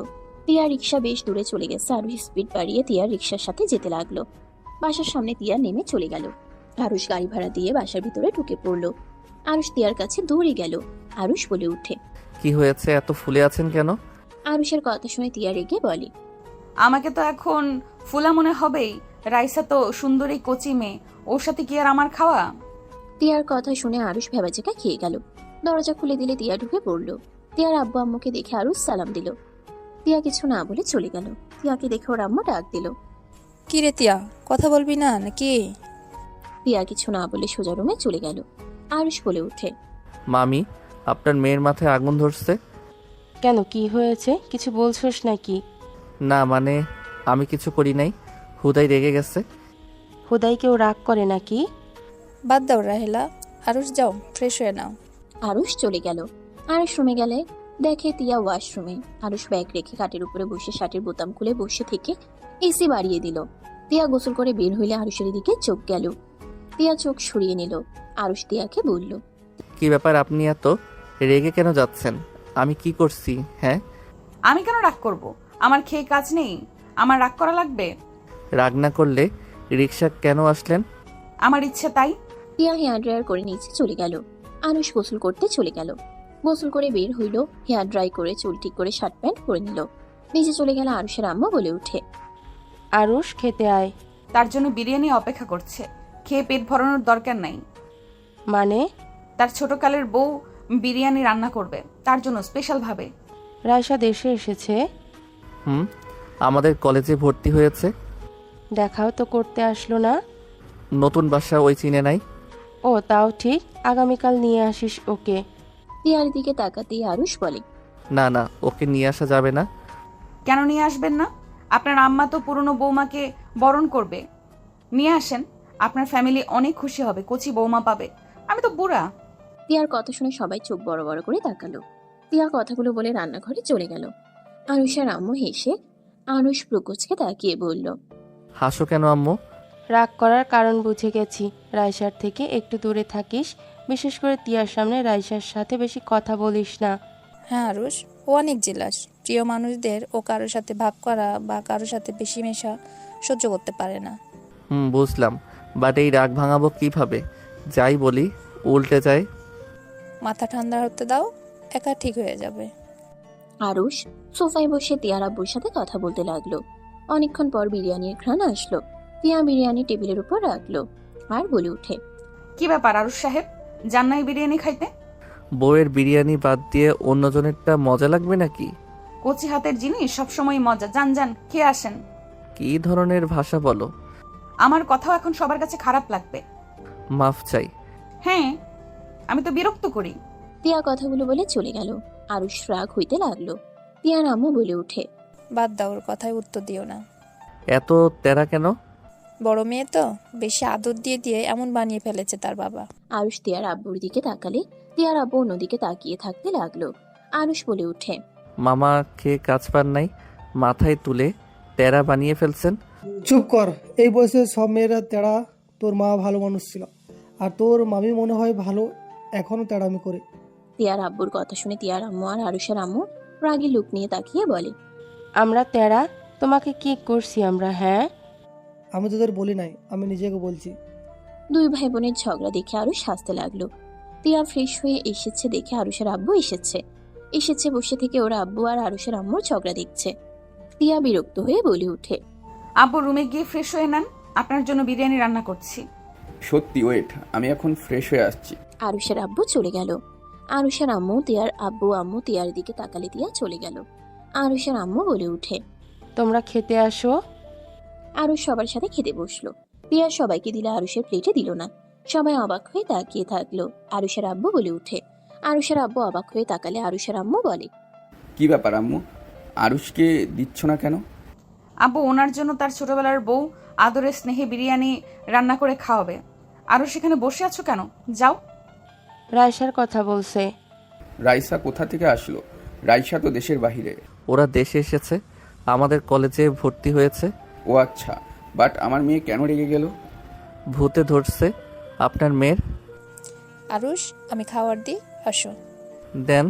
টিয়া রিক্সা বেশ দূরে চলে গেছে। আরুষ স্পিড বাড়িয়ে টিয়ার রিক্সার সাথে যেতে লাগলো। বাসার সামনে টিয়া নেমে চলে গেল। আরুষ গাড়ি ভাড়া দিয়ে বাসার ভিতরে ঢুকে পড়লো। আরুষ টিয়ার কাছে দৌড়ে গেল। আরুষ বলে উঠে। কি হয়েছে, এত ফুলে আছেন কেন? আরুষের কথা শুনে টিয়া রেগে বলে, আমাকে তো এখন ফুলা মনে হবেই। রাইসা তো সুন্দরী কচি মেয়ে, ওর সাথে কি আর আমার খাওয়া? টিয়ার কথা শুনে আরুষ ভেবাচেকা খেয়ে গেল। দরজা খুলে দিলে টিয়া ঢুকে পড়লো। টিয়ার আব্বু আম্মুকে দেখে আরুষ সালাম দিল। টিয়া কিছু না বলে চলে গেল। টিয়াকে দেখে ওর আম্মু ডাক দিল। কি রে তিয়া, কথা বলবি না নাকি? টিয়া কিছু না বলে সোজা রুমে চলে গেল। আরুষ বলে উঠে, মামি, আপনার মেয়ের মাথায় আগুন ধরছে। কেন, কি হয়েছে? কিছু বলছোস নাকি? না মানে আমি কিছু করি নাই, হুদাই রেগে গেছে। হুদাই কেউ রাগ করে নাকি? বাদ দাও রাহেলা, আরুষ যাও ফ্রেশ হয়ে নাও। আরুষ চলে গেল। আরুষ রুমে গেলে দেখে টিয়া ওয়াশরুমে। আরুষ ব্যাগ রেখে খাটের উপরে বসে শার্টের বোতাম খুলে বসে থেকে এসি বাড়িয়ে দিল। টিয়া গোসল করে বের হইলে আরুষের দিকে চোখ গেল। টিয়া চোখ সরিয়ে নিল। আরুষ টিয়াকে বলল, কি ব্যাপার, আপনি এত রেগে কেন যাচ্ছেন? আমি কি করছি? হ্যাঁ, আমি কেন রাগ করব? আমার খেয়ে কাজ নেই, আমার রাগ করা লাগবে? রাগ না করলে রিক্সা কেন আসলেন? আমার ইচ্ছে তাই। টিয়া হেয়ার ড্রায়ার করে নিচে চলে গেল। আরুষ গোসল করতে চলে গেল। গোসল করে বের হইল, হেয়ার ড্রাই করে চুল ঠিক করে শার্ট প্যান্ট পরে নিল। নিচে চলে গেল। আরুষের আম্মা বলে উঠে, আরুষ খেতে আয়। তার জন্য বিরিয়ানি অপেক্ষা করছে, খেয়ে পেট ভরানোর দরকার নাই। মানে? তার ছোটকালের বউ বিরিয়ানি রান্না করবে, তার জন্য স্পেশাল ভাবে। রায়সা দেশে এসেছে? হুম, আমাদের কলেজে ভর্তি হয়েছে। দেখাও তো করতে আসলো না? নতুন বাসা ওই চিনে নাই। ও তাও ঠিক, আগামীকাল নিয়ে আসিস ওকে। টিয়ার দিকে তাকাতেই আরুষ বলে, না না, ওকে নিয়ে আসা যাবে না। কেন নিয়ে আসবেন না? আপনার আম্মা তো পুরনো বৌমাকে বরণ করবে, নিয়ে আসেন। আপনার ফ্যামিলি অনেক খুশি হবে, কচি বৌমা পাবে। আমি তো বুড়া। টিয়ার কথা শুনে সবাই চোখ বড় বড় করে তাকালো। টিয়া কথাগুলো বলে রান্নাঘরে চলে গেল। আরুষের আম্মু হেসে আরুষ প্রকোচকে তাকিয়ে বলল, হাসো কেন আম্মু? রাগ করার কারণ বুঝে গেছি। রায়সার থেকে একটু দূরে থাকিস, বিশেষ করে তিয়ার সামনে রায়সার সাথে বেশি কথা বলিস না। হ্যাঁ আরুষ, ও অনেক জেলাস। প্রিয় মানুষদের ও কারোর সাথে ভাব করা বা কারোর সাথে বেশি মেশা সহ্য করতে পারে না। বুঝলাম, বাট এই রাগ ভাঙাবো কিভাবে? যাই বলি উল্টে যায়। মাথা ঠান্ডা হতে দাও, একা ঠিক হয়ে যাবে। আরুষ সোফায় বসে টিয়ার আব্বুর সাথে কথা বলতে লাগলো। অনেকক্ষণ পর বিরিয়ানির ঘ্রাণ আসলো। টিয়া বিরিয়ানি টেবিলের উপর রাখলো আর বলে উঠে, কি ব্যাপার আরুষ সাহেব, যান নাই বিরিয়ানি খাইতে? বউয়ের বিরিয়ানি বাদ দিয়ে অন্যজনেরটা মজা লাগবে নাকি? কচি হাতের জিনিস সবসময় মজা। যান যান, খেয়ে আসেন। কি ধরনের ভাষা বলো? আমার কথাও এখন সবার কাছে খারাপ লাগবে। মাফ চাই। হ্যাঁ, আমি তো বিরক্ত করি। টিয়া কথাগুলো বলে চলে গেল। আরুষ রাগ হইতে লাগলো। টিয়ার আম্মু বলে উঠে, বাদ দাও, ওর কথায় উত্তর দিও না। এত তেরা কেন? বড় মেয়ে তো, বেশি আদর দিয়ে দিয়ে এমন বানিয়ে ফেলেছে তার বাবা। আরুষ টিয়ার আব্বুর দিকে তাকালে টিয়ার আব্বু অন্যদিকে তাকিয়ে থাকতে লাগলো। আরুষ বলে উঠে, মামা খেয়ে কাজ পান নাই, মাথায় তুলে তেরা বানিয়ে ফেলছেন। চুপ কর, এই বয়সে সব মেয়েরা তেড়া। তোর মা ভালো মানুষ ছিল, আর তোর মামি মনে হয় ভালো, এখনো তেড়ামি করে। টিয়ার আব্বুর কথা শুনে টিয়ার আম্মু আর আরুষের আম্মু রাগী লুক নিয়ে তাকিয়ে বলে, আমরা তেরা? তোমাকে কি করছি আমরা? হ্যাঁ, আমি তোদের বলি নাই, আমি নিজেকে বলছি। দুই ভাই বোনের ঝগড়া দেখে আরুষ হাসতে লাগলো। টিয়া ফ্রেশ হয়ে এসেছে দেখে আরুষের আব্বু এসেছে বসে থেকে ওরা আব্বু আর আরুষের আম্মুর ঝগড়া দেখছে। টিয়া বিরক্ত হয়ে বলে উঠে, আব্বু রুমে গিয়ে ফ্রেশ হয়ে নেন, আপনার জন্য বিরিয়ানি রান্না করছি। সত্যি, ওয়েট, আমি এখন ফ্রেশ হয়ে আসছি। আরুষের আব্বু চলে গেল। আরুষের আম্মু টিয়ার আম্মু টিয়ার দিকে তাকালে টিয়া চলে গেল। আরুষের আম্মু বলে উঠে, তোমরা খেতে আসো। আরুষ সবার সাথে খেতে বসলো। টিয়া সবাইকে দিলে আরুষের প্লেটে দিল না। সবাই অবাক হয়ে তাকিয়ে থাকলো। আরুষের আব্বু বলে উঠে। আরুষের আব্বু অবাক হয়ে তাকালে আরুষের আম্মু বলে, কি ব্যাপার আম্মু, আরুষকে দিচ্ছ না কেন? আব্বু ওনার জন্য তার ছোটবেলার বউ আদরে স্নেহে বিরিয়ানি রান্না করে খাওয়াবে। আরও সেখানে বসে আছো কেন? যাও। রায়সার কথা বলছে। রাইসা কোথা থেকে আসলো? রাইসা তো দেশের বাহিরে। ওরা দেশে এসেছে, আমাদের কলেজে ভর্তি হয়েছে। ও আচ্ছা, বাট আমার মেয়ে কেন রেগে গেল? ভূতে ধরছে আপনার মেয়ের। আরুষ, আমি খাবার দিই, আসো। দেন।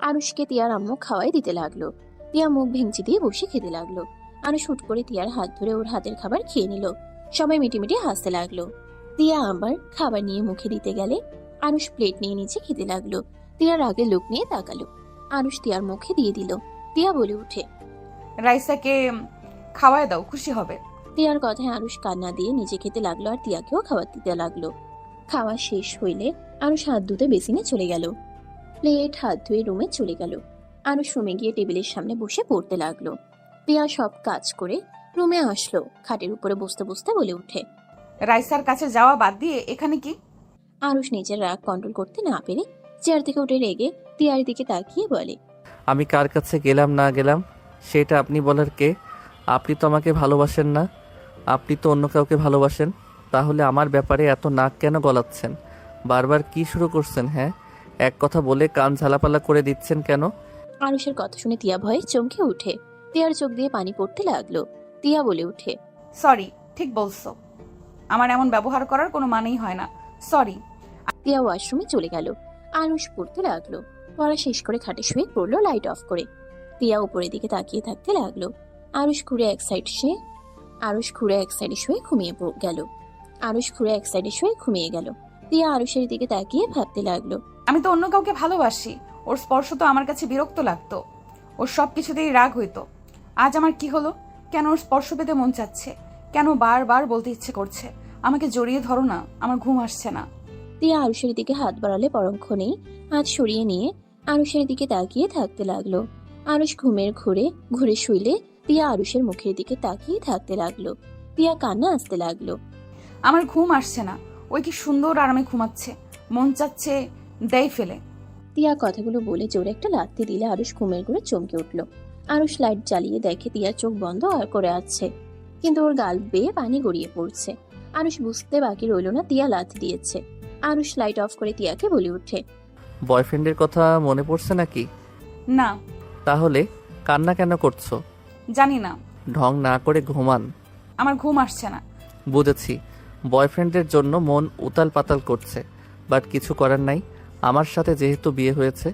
আরুষকে তিয়ার আম্মু খাওয়াই দিতে লাগলো। তিয়া মুখ ভেঙচি দিয়ে বসে খেতে লাগলো। আরুষ হুট করে তিয়ার হাত ধরে ওর হাতের খাবার খেয়ে নিল। সবাই মিটিমিটি হাসতে লাগলো। তিয়া আবার খাবার নিয়ে মুখে দিতে গেলে আরুষ প্লেট নিয়ে নিচে খেতে লাগলো। তিয়ার আগে লোক নিয়ে তাকালো। আরুষ তিয়ার মুখে দিয়ে দিল। তিয়া বলে উঠে, রাইসাকে খাওয়ায় দাও, খুশি হবে। তিয়ার কথায় আরুষ কান্না দিয়ে নিজে খেতে লাগলো আর তিয়াকেও খাবার দিতে লাগলো। খাওয়া শেষ হইলে আরুষ হাত ধুতে বেসিনে চলে গেল। প্লেট হাত ধুয়ে রুমে চলে গেল। আরুষ রুমে গিয়ে টেবিলের সামনে বসে পড়তে লাগলো। তিয়া সব কাজ করে রুমে আসলো। খাটের উপরে বসতে বসতে বলে উঠে, রাইসার কাছে যাওয়া বাদ দিয়ে এখানে কি? আরুষ নিজের রাগ কন্ট্রোল করতে না পেরে চেয়ার থেকে উঠে রেগে তিয়ার দিকে তাকিয়ে বলে, আমি কার কাছে গেলাম না গেলাম সেটা আপনি বলার কে? আপনি তো আমাকে ভালোবাসেন না, আপনি তো অন্য কাউকে ভালোবাসেন। তাহলে আমার ব্যাপারে এত নাক কেন গলাচ্ছেন? বারবার কি শুরু করছেন? হ্যাঁ, এক কথা বলে কান ঝালাপালা করে দিচ্ছেন কেন? আরুষের কথা শুনে তিয়া ভয়ে চমকে উঠে। তিয়ার চোখ দিয়ে পানি পড়তে লাগলো। তিয়া বলে উঠে, সরি, ঠিক বলছো, আমার এমন ব্যবহার করার কোনো মানেই হয় না, সরি। তিয়া ওয়াশরুমে চলে গেল। আরুষ পড়তে লাগলো। পড়া শেষ করে খাটে শুয়ে পড়লো লাইট অফ করে। তিয়া উপরের দিকে তাকিয়ে থাকতে লাগলো। আরুষ ঘুরে এক সাইডে শুয়ে ঘুমিয়ে গেল। তিয়া আরুষের দিকে তাকিয়ে ভাবতে লাগলো, আমি তো অন্য কাউকে ভালোবাসি, ওর স্পর্শ তো আমার কাছে বিরক্ত লাগতো, ওর সব কিছুতেই রাগ হইতো। আজ আমার কি হলো? কেন ওর স্পর্শ পেতে মন চাচ্ছে? কেন বারবার বলতে ইচ্ছে করছে, আমাকে জড়িয়ে ধরো না, আমার ঘুম আসছে না। তিয়া আরুষের দিকে হাত বাড়ালে পরক্ষণেই হাত সরিয়ে নিয়ে আরুষের দিকে তাকিয়ে থাকতে লাগলো। আরুষ ঘুরে শুইলে তিয়া আরুষের মুখের দিকে তাকিয়ে থাকতে লাগলো। তিয়া কান্না আসতে লাগলো। আমার ঘুম আসছে না, ওই কি সুন্দর আরামে ঘুমাচ্ছে, মন চাচ্ছে দেয় ফেলে। তিয়া কথাগুলো বলে জোরে একটা লাথি দিলে আরুষ ঘুমের ঘুরে চমকে উঠলো। আরুষ লাইট জ্বালিয়ে দেখে তিয়ার চোখ বন্ধ আর করে আছে, কিন্তু ওর গাল বেয়ে পানি গড়িয়ে পড়ছে। আরুষ বুঝতে বাকি রইল না তিয়া লাথি দিয়েছে। আরুষ লাইট অফ করে তিয়াকে বলে উঠে, বয়ফ্রেন্ডের কথা মনে পড়ছে নাকি? না। তাহলে কান্না কেন করছো? জানি না। ঢং না করে ঘুমান। আমার ঘুম আসছে না। বুঝেছি, বয়ফ্রেন্ডের জন্য মন উতাল পাতাল করছে, বাট কিছু করার নাই। আমার সাথে যেহেতু বিয়ে হয়েছে,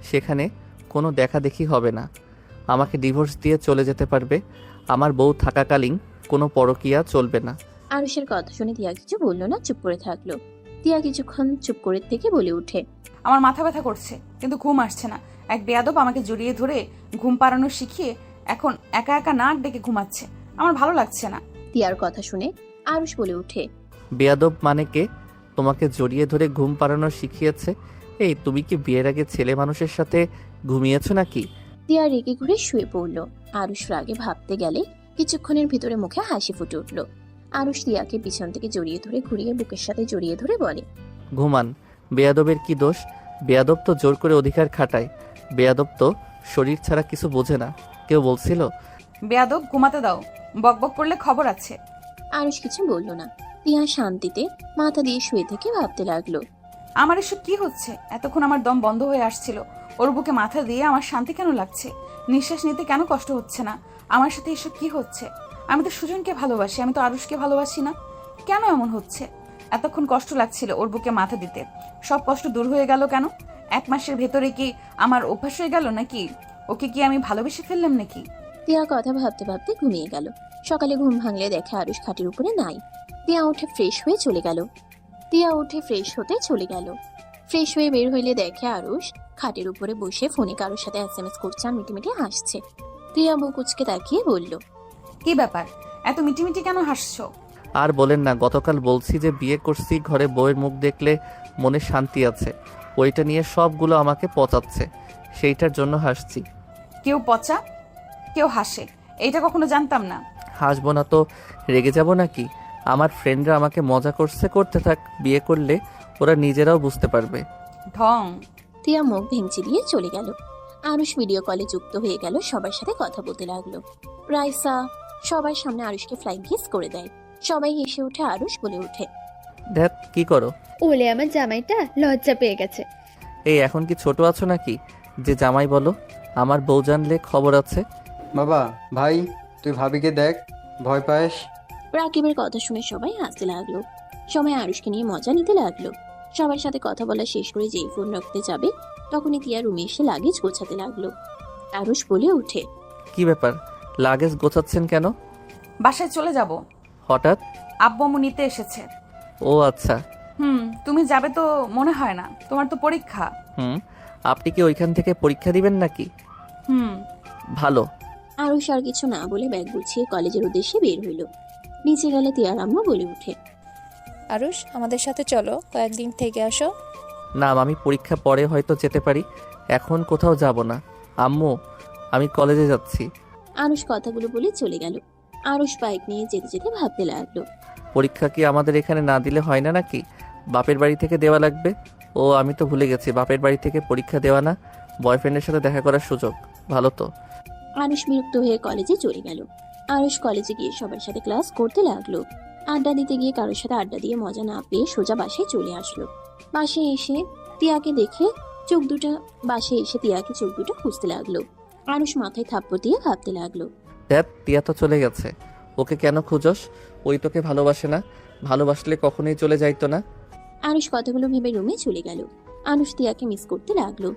সেখানে কোনো দেখা দেখি হবে না। আমাকে ডিভোর্স দিয়ে চলে যেতে পারবে। আমার বউ থাকাকালীন কোনো পরকীয়া চলবে না। আরুষের কথা শুনে তিয়া কিছু বললো না, চুপ করে থাকলো। তিয়া কিছুক্ষণ চুপ করে থেকে বলে উঠে, আমার মাথা ব্যথা করছে, কিন্তু ঘুম আসছে না। এক বেয়াদব আমাকে জড়িয়ে ধরে ঘুম পাড়ানো শিখিয়ে এখন একা একা নাক ডেকে ঘুমাচ্ছে, আমার ভালো লাগছে না। তিয়ার কথা শুনে আরুষ বলে উঠে, বেয়াদব মানে কে? তোমাকে জড়িয়ে ধরে ঘুম পাড়ানো শিখিয়েছে? এই, তুমি কি বিয়ের আগে ছেলে মানুষের সাথে ঘুমিয়েছো নাকি? তিয়া রেগে ঘুরে শুয়ে পড়ল। আরুষ রাগে ভাবতে গেলে কিছুক্ষণের ভিতরে মুখে হাসি ফুটে উঠল। আরুষ তিয়াকে পিছন থেকে জড়িয়ে ধরে ঘুরিয়ে বুকের সাথে জড়িয়ে ধরে বলে, ঘুমান। বেয়াদবের কি দোষ? বেয়াদব তো জোর করে অধিকার খাটায়। বেয়াদব তো শরীর ছাড়া কিছু বোঝে না। কেউ বলছিল? বেয়াদব, ঘুমাতে দাও, বকবক করলে খবর আছে। আরুষ কিছু বলল না। তিয়া শান্তিতে মাথা দিয়ে শুয়ে থেকে ভাবতে লাগলো, আমার এসব কি হচ্ছে? এতক্ষণ আমার দম বন্ধ হয়ে আসছিল, ওর বুকে মাথা দিয়ে আমার শান্তি কেন লাগছে? নিঃশ্বাস নিতে কেন কষ্ট হচ্ছে না? আমার সাথে এসব কি হচ্ছে? আমি তো সুজনকে ভালোবাসি, আমি তো আরুষকে ভালোবাসি না। কেন এমন হচ্ছে? এতক্ষণ কষ্ট লাগছিল ওর বুকে মাথা দিতে, সব কষ্ট দূর হয়ে গেল কেন? 1 মাসের ভেতরে কি আমার অভ্যাস হয়ে গেল নাকি? ওকে কি আমি ভালোবেসে ফেললাম নাকি? তিয়া কথা ভাবতে ভাবতে ঘুমিয়ে গেল। সকালে ঘুম ভাঙলে দেখে আরুষ খাটের উপরে নাই। তিয়া উঠে ফ্রেশ হতে চলে গেল। ফ্রেশ হয়ে বের হইলে দেখে আরুষ খাটের উপরে বসে ফোনে কারোর সাথে SMS করছে আর মিটিমিটি হাসছে। তিয়া বুক কুচকে তাকিয়ে বলল, কি ব্যাপার, এত মিটিমিটি কেন হাসছো? আর বলেন না, গতকাল বলছি যে বিয়ে করছি, ঘরে বউয়ের মুখ দেখলে মনে শান্তি আছে, ওইটা নিয়ে সবগুলো আমাকে পচাচ্ছে, সেইটার জন্য হাসছি। কেউ পচা, কেউ হাসে, এইটা কখনো জানতাম না। হাসবো না তো রেগে যাব নাকি? আমার ফ্রেন্ডরা আমাকে মজা করতে থাক, বিয়ে করলে ওরা নিজেরাও বুঝতে পারবে। ঢং। তিয়া মুখ ভেঙচি দিয়ে চলে গেল। আরুষ ভিডিও কলে যুক্ত হয়ে গেল, সবার সাথে কথা বলতে লাগলো। রাইসা সবার সামনে আরুষকে ফ্লাইং কিস করে দেয়। সবাই হেসে উঠে। আরুষ বলে উঠে, ধ্যাত, কি করো? ওলে আমার জামাইটা লজ্জা পেয়ে গেছে। এই, এখন কি ছোট আছো নাকি যে জামাই বলো? আমার বউ জানলে খবর আছে। বাবা, ভাই, তুই ভাবিকে দেখ, ভয় পাস? রাকিবের কথা শুনে সবাই হাসতে লাগলো। সবাই আরুষকে নিয়ে মজা নিতে লাগলো। সবার সাথে কথা বলা শেষ করে যেই ফোন রাখতে যাবে তখনই তিয়া রুমে এসে লাগেজ গোছাতে লাগলো। আরুষ বলে ওঠে, কি ব্যাপার, লাগেজ গোছাচ্ছেন কেন? বাসায় চলে যাব। হঠাৎ? আব্বু আম্মু নিতে এসেছে। ও আচ্ছা। তুমি যাবে তো মনে হয় না, তোমার তো পরীক্ষা। আপনি কি ওইখান থেকে পরীক্ষা দিবেন নাকি? ভালো। আরুষ আর কিছু না বলে ব্যাগ গুছিয়ে কলেজের উদ্দেশ্যে বের হইল। নিচে গেলে তিয়ার আম্মু বলে ওঠে, আরুষ, আমাদের সাথে চলো, কয়েকদিন থেকে আসো। না, আমি পরীক্ষা পরে হয়তো যেতে পারি, এখন কোথাও যাব না। আম্মু, আমি কলেজে যাচ্ছি। আরুষ কথাগুলো বলে চলে গেল। আরুষ বাইক নিয়ে যেতে যেতে ভাবতে লাগলো, পরীক্ষা কি আমাদের এখানে না দিলে হয় না নাকি? বাপের বাড়ি থেকে দেওয়া লাগবে। ও আমি তো ভুলে গেছি, বাপের বাড়ি থেকে পরীক্ষা দেওয়া না, বয়ফ্রেন্ডের সাথে দেখা করার সুযোগ। ভালো তো। আরুষ বিরক্ত হয়ে কলেজে চলে গেল। আরুষ কলেজে গিয়ে সবার সাথে ক্লাস করতে লাগলো। আড্ডা দিতে গিয়ে কারোর সাথে আড্ডা দিয়ে মজা না পেয়ে সোজা বাসায় চলে আসলো। বাসায় এসে তিয়াকে চোখ দুটো খুঁজতে লাগলো। আরুষ মাথায় থাপ্পড় দিয়ে ভাবতে লাগলো, দেখ, টিয়া তো চলে গেছে, ওকে কেন খুঁজোস? ওই তোকে ভালোবাসে না, ভালোবাসলে কখনোই চলে যাইতো না। আরুষ কথাগুলো ভেবে রুমে চলে গেল। আরুষ তিয়াকে মিস করতে লাগলো।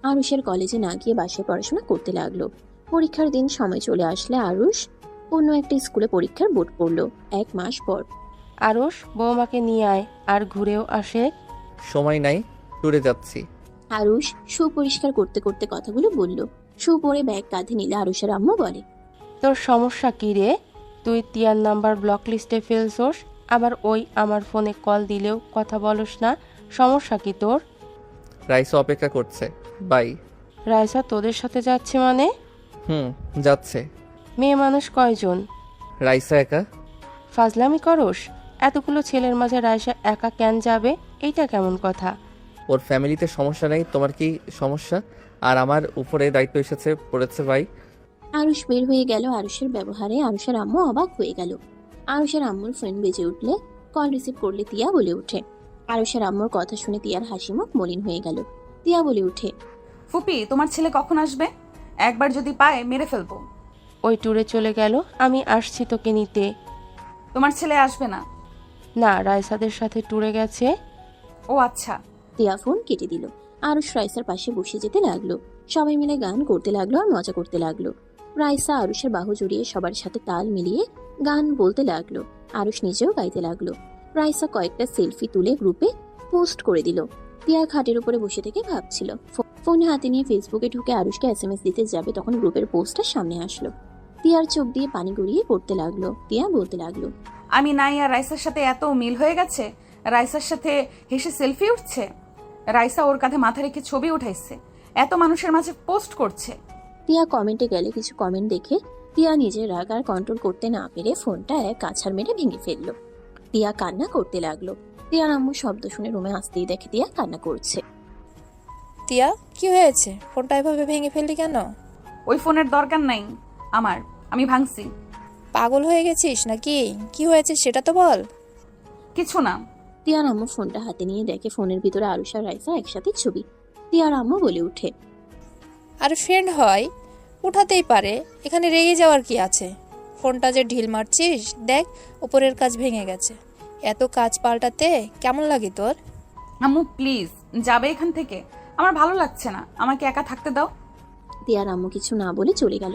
আরুষের কলেজে না গিয়ে বাসায় পড়াশোনা করতে লাগলো। পরীক্ষার দিন সময় চলে আসলে আরুষ অন্য একটা স্কুলে পরীক্ষার বোর্ড পড়লো 1 মাস পর। আরুষ, বৌমাকে নিয়ে আয়, আর ঘুরেও আসে। সময় নাই, ট্যুরে যাচ্ছি। আরুষ শু পরিষ্কার করতে করতে কথাগুলো বলল। শু পরে ব্যাগ কাঁধে নিলে আরুষের আম্মু বলে, তোর সমস্যা কি রে? তুই তিয়ার নাম্বার ব্লক লিস্টে ফেলছোস, আবার ওই আমার ফোনে কল দিলেও কথা বলস না। সমস্যা কি তোর? রাইসা অপেক্ষা করছে, বাই। রাইসা তোদের সাথে যাচ্ছে মানে? যাচ্ছে। মেয়ে মানুষ কয়জন? রাইসা একা। ফাজলামি করস? এতগুলো ছেলের মাঝে রাইসা একা কেন যাবে? এইটা কেমন কথা? ওর ফ্যামিলিতে সমস্যা নেই, তোমার কি সমস্যা? আর আমার উপরে দায়িত্ব পড়েছে ভাই। আরুষ বের হয়ে গেল। আরুষের ব্যবহারে আরুষের আম্মু অবাক হয়ে গেল। আরুষের আম্মুর ফোন বেজে উঠলে কল রিসিভ করলে তিয়া বলে ওঠে। আরুষের আম্মুর কথা শুনে তিয়ার হাসি মুখ মলিন হয়ে গেল। তিয়া বলে ওঠে, ফুপি, তোমার ছেলে কখন আসবে? একবার যদি পায় মেরে ফেলবো। ওই ট্যুরে চলে গেল, আমি আসছি তোকে নিতে। তোমার ছেলে আসবে না। না, রাইসাদের সাথে ট্যুরে গেছে। ও আচ্ছা। তিয়া ফোন কেটে দিল। আরুষ রাইসার পাশে বসে যেতে লাগলো। সবাই মিলে গান করতে লাগলো আর মজা করতে লাগলো। রাইসা আরুষের বাহু জড়িয়ে সবার সাথে তাল মিলিয়ে গান বলতে লাগলো। আরুষ নিজেও গাইতে লাগলো। রাইসা কয়েকটা সেলফি তুলে গ্রুপে পোস্ট করে দিল। তিয়া খাটের উপরে বসে থেকে ভাবছিল। ফোন হাতে নিয়ে ফেসবুকে ঢুকে আরুষকে SMS দিতে যাবে, তখন গ্রুপের পোস্টটা সামনে আসলো। তিয়ার চোখ দিয়ে পানি গড়িয়ে পড়তে লাগলো। তিয়া বলতে লাগলো, আমি নাই আর রাইসার সাথে এত মিল হয়ে গেছে, রাইসার সাথে হেসে সেলফি উঠছে, রাইসা ওর কাঁধে মাথা রেখে ছবি উঠাইছে, এত মানুষের মাঝে পোস্ট করছে। তিয়া কমেন্টে গেলে কিছু কমেন্ট দেখে তিয়া নিজের রাগ আর কন্ট্রোল করতে না পেরে ফোনটা এক আছাড় মেরে ভেঙে ফেললো। তিয়া কান্না করতে লাগলো। তিয়ার আম্মু শব্দ শুনে রুমে আসতেই দেখে তিয়া কান্না করছে। তিয়া, কি হয়েছে? ফোনটা এভাবে ভেঙে ফেললি কেন? ওই ফোনের দরকার নাই আমার, আমি ভাঙছি। পাগল হয়ে গেছিস নাকি? কি হয়েছে সেটা তো বল। কিছু না। তিয়ার আম্মু ফোনটা হাতে নিয়ে দেখে ফোনের ভিতরে আরুষ আর রাইসা একসাথে ছবি। তিয়ার আম্মু বলে উঠে, আর ফ্রেন্ড হয়, উঠাতেই পারে, এখানে রেগে যাওয়ার কি আছে? ফোনটা যে ঢিল মারছিস, দেখ উপরের কাজ ভেঙে গেছে। এত কাজ পাল্টাতে কেমন লাগে তোর? আম্মু প্লিজ যাবে এখান থেকে, আমার ভালো লাগছে না, আমাকে একা থাকতে দাও। তিয়ার আম্মু কিছু না বলে চলে গেল।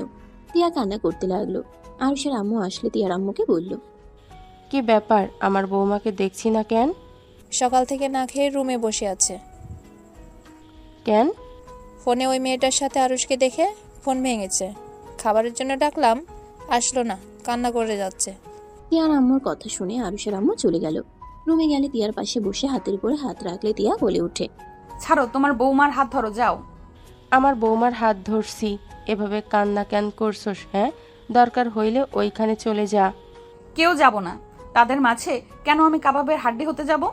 তিয়া কান্না করতে লাগলো। আরুষের আম্মু আসলে তিয়ার আম্মুকে বলল, কি ব্যাপার, আমার বৌমাকে দেখছি না কেন? সকাল থেকে না খেয়ে রুমে বসে আছে। কেন? ফোনে ওই মেয়েটার সাথে আরুষকে দেখে ফোন ভেঙেছে। খাবারের জন্য ডাকলাম, আসলো না, কান্না করে যাচ্ছে। তিয়ার আম্মুর কথা শুনে আরুষের আম্মু চলে গেল। রুমে গেলে তিয়ার পাশে বসে হাতের উপরে হাত রাখলে তিয়া বলে ওঠে, ছাড়ো, তোমার বৌমার হাত ধরো, যাও। আমার বৌমার হাত ধরছি, এভাবে কান্না কেন করছস? হ্যাঁ, দরকার হইলে ওইখানে চলে যা। কেউ যাব না, তাদের মাঝে কেন আমি কাবাবের হাড্ডি হতে যাব?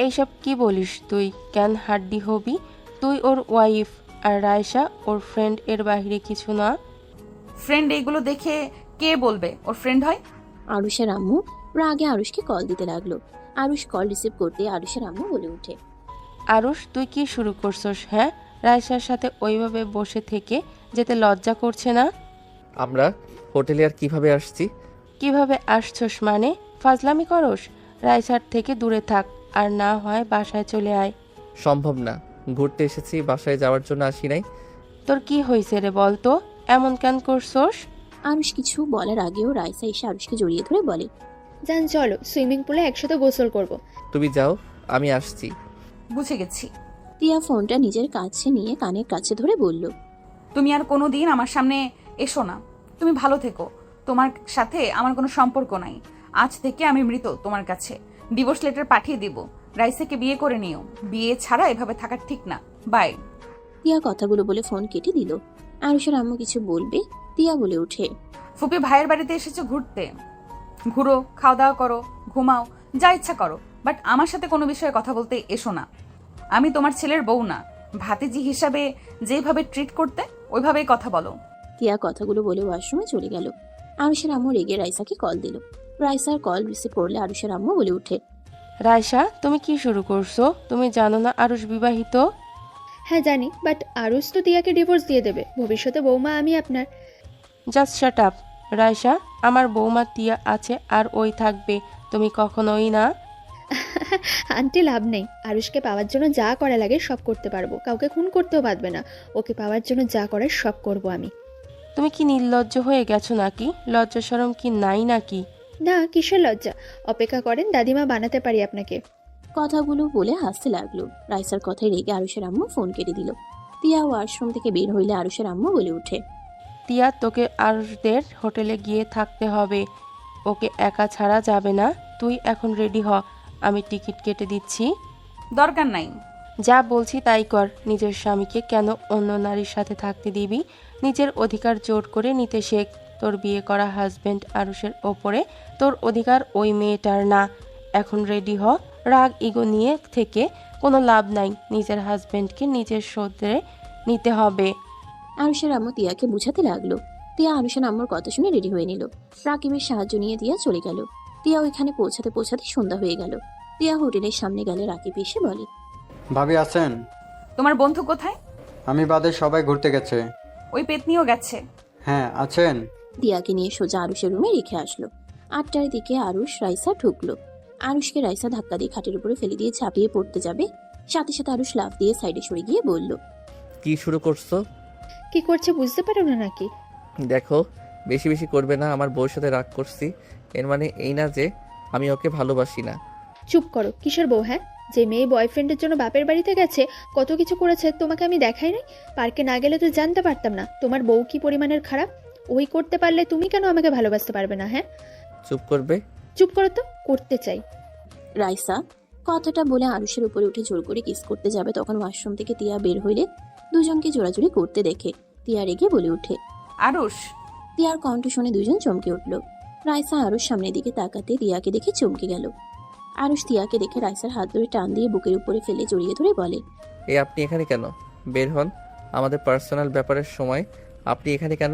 এইসব কি বলিস তুই? কেন হাড্ডি হবি? তুই ওর ওয়াইফ, আর রায়সা ওর ফ্রেন্ড, এর বাইরে কিছু না। ফ্রেন্ড এইগুলো দেখে কে বলবে ওর ফ্রেন্ড হয়? আরুষের আম্মু রাগে আরুষকে কল দিতে লাগলো। আরুষ কল রিসিভ করতে আরুষের আম্মু বলে ওঠে, আরুষ, তুই কি শুরু করছস? হ্যাঁ, রায়সার সাথে ওইভাবে বসে থেকে যেতে লজ্জা করছে না? আমরা হোটেলে আর কিভাবে আসছি? কিভাবে আসছস মানে? ফাজলামি করস? রায়সার থেকে দূরে থাক, আর না হয় বাসায় চলে আয়। সম্ভব না, ঘুরতে এসেছি, বাসায় যাওয়ার জন্য আসি নাই। তোর কি হয়েছে রে বল তো, এমন কেন করছোস? আরুষ কিছু বলার আগেও রাইসা এসে আরুষকে জড়িয়ে ধরে বলে, যান চলো সুইমিং পুলে একসাথে গোসল করব। তুমি যাও, আমি আসছি। বুঝে গেছি। তিয়া ফোনটা নিজের কাছে নিয়ে কানের কাছে ধরে বলল, তুমি আর কোনো দিন আমার সামনে এসো না। তুমি ভালো থেকো। তোমার সাথে আমার কোনো সম্পর্ক নাই। আজ থেকে আমি মৃত তোমার কাছে। ডিভোর্স লেটার পাঠিয়ে দিব। রাইসাকে বিয়ে করে নিও। বিয়ে ছাড়া এভাবে থাকা ঠিক না। বাই। তিয়া কথাগুলো বলে ফোন কেটে দিল। আরুষের আম্মু কিছু বলবে, তিয়া বলে ওঠে, ফুপি ভাইয়ের বাড়িতে এসেছো ঘুরতে। ঘুরো, খাওয়া দাওয়া করো, ঘুমাও, যা ইচ্ছা করো, বাট আমার সাথে কোনো বিষয়ে কথা বলতে এসো না। আমি তোমার ছেলের বউ না। ভাতিজি হিসাবে যেভাবে ট্রিট করতে ওইভাবেই কথা বলো। তিয়া কথাগুলো বলে ওয়াশরুমে চলে গেল। আরুষের আম্মু রেগে রাইসাকে কল দিল। রাইসার কল রিসিভ করলে আরুষের আম্মু বলে ওঠে, রাইসা, তুমি কি শুরু করছো? তুমি জানো না আরুষ বিবাহিত? হ্যাঁ জানি, বাট আরুষ তো তিয়াকে ডিভোর্স দিয়ে দেবে। ভবিষ্যতে বৌমা আমি আপনার। Just shut up. রাইসা, আমার বৌমা তিয়া আছে আর ওই থাকবে, তুমি কখনোই না। আন্টি লাভ নেই। আরুষকে পাওয়ার জন্য যা করা লাগে সব করতে পারবো। কাউকে খুন করতেও পারবে না। ওকে পাওয়ার জন্য যা করার সব করব আমি। তুমি কি নির্লজ্জ হয়ে গেছো নাকি? লজ্জা শরম কি নাই নাকি? না, কিসের লজ্জা? অপেক্ষা করেন, দাদিমা বানাতে পারি আপনাকে। কথাগুলো বলে হাসতে লাগলো। রাইসার কথায় রেগে আরুষের আম্মু ফোন কেটে দিল। তিয়া ওয়াশরুম থেকে বের হইলে আরুষের আম্মু বলে ওঠে, তিয়া, তোকে আরুষদের হোটেলে গিয়ে থাকতে হবে। ওকে একা ছাড়া যাবে না। তুই এখন রেডি হ, আমি টিকিট কেটে দিচ্ছি। দরকার নাই। যা বলছি তাই কর। নিজের স্বামীকে কেন অন্য নারীর সাথে থাকতে দিবি? নিজের অধিকার জোর করে নিতে শেখ। তোর বিয়ে করা হাজবেন্ড আরুষের ওপরে তোর অধিকার ওই মেয়েটার না। এখন রেডি হ। রাগ ইগো নিয়ে থেকে কোনো লাভ নাই। নিজের হাজবেন্ডকে নিজের শোধরে নিতে হবে। আরুষের আম্মু তিয়াকে বুঝাতে লাগলো। তিয়া আরুষের আম্মুর কথা শুনে রেডি হয়ে নিল। রাকিবের সাহায্য নিয়ে তিয়া চলে গেল। তিয়া ওইখানে পৌঁছাতে পৌঁছাতে সন্ধ্যা হয়ে গেল। তিয়া হোটেলের সামনে গেলে রাকিব এসে বলে, ভাবি আছেন? তোমার বন্ধু কোথায়? আমি বাদে সবাই ঘুরতে গেছে। ওই পেতনিও গেছে। হ্যাঁ আছেন। তিয়াকে নিয়ে সোজা আরুষের রুমে রেখে আসলো। 8টার দিকে আরুষ রাইসা ঢুকলো। আরুষকে রাইসা ধাক্কা দিয়ে খাটের উপরে ফেলে দিয়ে ঝাঁপিয়ে পড়তে যাবে, সাথে সাথে আরুষ লাফ দিয়ে সাইডে সরে গিয়ে বলল, কি শুরু করছো? কি করছে বুঝতে পারো না নাকি? দেখো, বেশি বেশি করবে না। আমার বউর সাথে রাগ করছি, এর মানে এই না যে আমি ওকে ভালোবাসি না। চুপ করো। কিসের বউ? হ্যাঁ, যে মেয়ে বয়ফ্রেন্ডের জন্য বাপের বাড়িতে গেছে, কত কিছু করেছে, তোমাকে আমি দেখাই নাই? পার্কে না গেলে তো জানতে পারতাম না তোমার বউ কি পরিমাণের খারাপ। ওই করতে পারলে তুমি কেন আমাকে ভালোবাসতে পারবে না? হ্যাঁ, চুপ করবে? চুপ করো তো, করতে চাই। রাইসা কথাটা বলে আরুষের উপরে উঠে জোর করে কিস করতে যাবে, তখন ওয়াশরুম থেকে তিয়া বের হইলে দুজনকে জোড়াজুড়ি করতে দেখে তিয়া রেগে বলে ওঠে, আরুষ। তিয়ার কণ্ঠ শুনে দুজন চমকে উঠল। রাইসা আরুষ সামনের দিকে তাকাতে তিয়াকে দেখে চমকে গেল। আরুষ তিয়াকে দেখে রাইসার হাত ধরে টান দিয়ে বুকের উপরে ফেলে জড়িয়ে ধরে বলে, এ আপনি এখানে কেন? বের হন। আমাদের পার্সোনাল ব্যাপারের সময় আপনি এখানে কেন?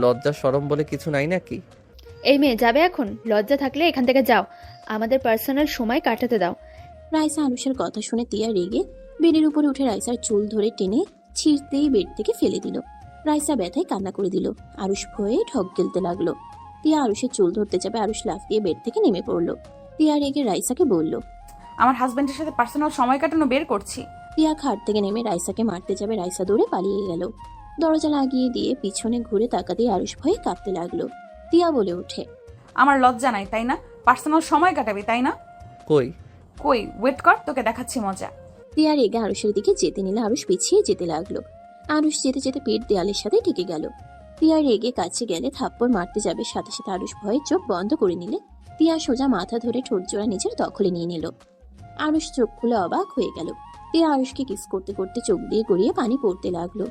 লজ্জা শরম বলে কিছু নাই নাকি? এই মেয়ে যাবে এখন? লজ্জা থাকলে এখান থেকে যাও, আমাদের পার্সোনাল সময় কাটাতে দাও। রাইসা আরুষের কথা শুনে তিয়া রেগে বেডের উপরে উঠে রাইসার চুল ধরে টেনে ছিঁড়তেই বেড থেকে ফেলে দিল। রাইসা ব্যথায় কান্না করে দিল। আরুষ ভয়ে ঢক গেলতে লাগলো। তিয়া আরুষের চুল ধরতে যাবে, আরুষ লাফ দিয়ে বেড থেকে নেমে পড়লো। তিয়া রেগে রাইসাকে বলল, আমার হাজবেন্ডের সাথে পার্সোনাল সময় কাটানো বের করছি। তিয়া খাট থেকে নেমে রাইসাকে মারতে যাবে, রাইসা দৌড়ে পালিয়ে গেল। দরজা লাগিয়ে দিয়ে পিছনে ঘুরে তাকাতেই আরুষ ভয়ে কাঁপতে লাগলো। তিয়া বলে ওঠে, আমার লজ্জা নাই তাই না? পার্সোনাল সময় কাটাবি তাই না? কই? কই, ওয়েট কর, তোকে দেখাচ্ছি মজা। তিয়া রেগে আরুষের দিকে যেতে নিলে আরুষ পিছিয়ে যেতে লাগলো। আরুষ যেতে যেতে পেট দেয়ালের সাথে টিকে গেল। তিয়া রেগে কাছে গেলে থাপ্পড় মারতে যাবে, সাথে সাথে আরুষ ভয়ে চোখ বন্ধ করে নিলে তিয়া সোজা মাথা ধরে ঠোঁট জোড়া নিজের দখলে নিয়ে নিল। আরুষ চোখ খুলে অবাক হয়ে গেল। তিয়া আরুষকে কিস করতে করতে চোখ দিয়ে গড়িয়ে পানি পড়তে লাগলো।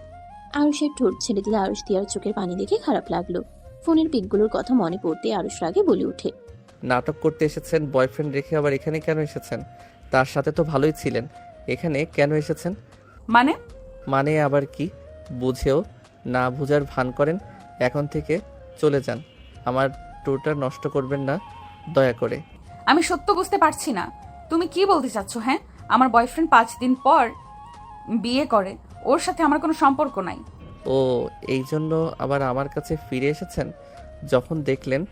আরুষের ঠোঁট ছেড়ে দিলে আরুষ তিয়ার চোখের পানি দেখে খারাপ লাগলো। ফোনের পিকগুলোর কথা মনে পড়তে আরুষ রাগে বলে ওঠে, নাটক করতে এসেছেন? বয়ফ্রেন্ড রেখে আবার এখানে কেন এসেছেন? তার সাথে তো ভালোই ছিলেন, এখানে কেন এসেছেন? মানে আবার কি? বুঝেও না বুঝার ভান করেন। এখন থেকে চলে যান। আমার ট্যুরটা নষ্ট করবেন না দয়া করে। আমি সত্য বুঝতে পারছি না, তুমি কি বলতে চাচ্ছ? হ্যাঁ, আমার বয়ফ্রেন্ড 5 দিন পর বিয়ে করে, ওর সাথে আমার কোনো সম্পর্ক নাই। ও, এই জন্য আবার আমার কাছে ফিরে এসেছেন? যখন দেখলেন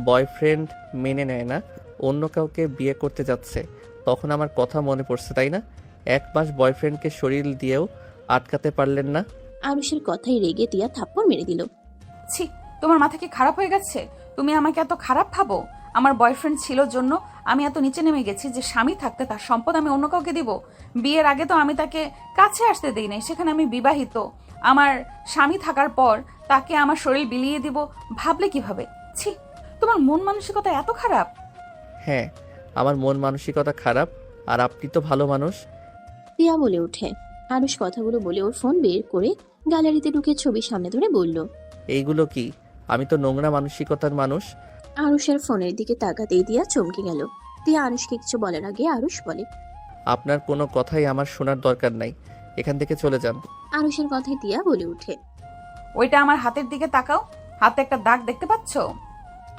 বয়ফ্রেন্ড মেনে নেয় না, অন্য কাউকে বিয়ে করতে যাচ্ছে, তখন আমার কথা মনে পড়ছে তাই না? 1 মাস বয়ফ্রেন্ডকে শরীর দিয়েও আটকাতে পারলেন না। আরুষের কথাই রেগে টিয়া থাপ্পড় মেরে দিল। ছি, তোমার মাথা কি খারাপ হয়ে গেছে? তুমি আমাকে এত খারাপ ভাবো? আমার বয়ফ্রেন্ড ছিল জন্য আমি এত নিচে নেমে গেছি যে স্বামী থাকতে তার সম্পদ আমি অন্য কাউকে দিব? বিয়ের আগে তো আমি তাকে কাছে আসতে দিই নাই, সেখানে আমি বিবাহিত। আমার স্বামী থাকার পর তাকে আমার শরীর বিলিয়ে দিব ভাবলে কিভাবে? ছি, তোমার মন মানসিকতা এত খারাপ? হ্যাঁ, আমার মন মানসিকতা খারাপ, আর আপনি তো ভালো মানুষ। টিয়া বলে ওঠে। আরুষ কথাগুলো বলে ওর ফোন বের করে গ্যালারিতে ঢুকে ছবি সামনে ধরে বলল। এইগুলো কি? আমি তো নোংরা মানসিকতার মানুষ। আরুষের ফোনের দিকে তাকাতেই টিয়া চমকে গেল। টিয়া আরুষকে কিছু বলার আগে আরুষ বলে, আপনার কোনো কথাই আমার শোনার দরকার নাই, এখান থেকে চলে যান। আরুষের কথায় টিয়া বলে ওঠে। ওইটা আমার হাতের দিকে তাকাও, হাতে একটা দাগ দেখতে পাচ্ছো?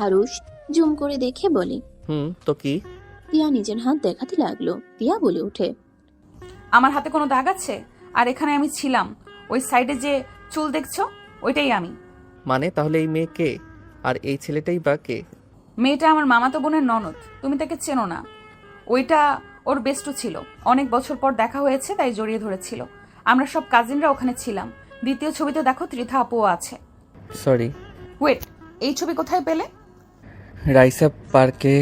আরুষ জুম করে দেখে বলে। তো কি? টিয়া নিজের হাত দেখাতে লাগলো। টিয়া বলে ওঠে, আমার হাতে কোনো দাগ আছে? আর এখানে আমি ছিলাম, ওই সাইডে যে চুল দেখছো ওইটাই আমি। মানে তাহলে এই মেয়ে কে, আর এই ছেলেটাই বা কে? মেয়েটা আমার মামাতো বোনের ননদ, তুমি তাকে চেনো না। ওইটা ওর বেস্টু ছিল, অনেক বছর পর দেখা হয়েছে তাই জড়িয়ে ধরেছিল। আমরা সব কাজিনরা ওখানে ছিলাম। দ্বিতীয় ছবিতে দেখো ত্রিধা আপুও আছে। সরি। ওয়েট, এই ছবি কোথায় পেলে? রাইসা পার্কে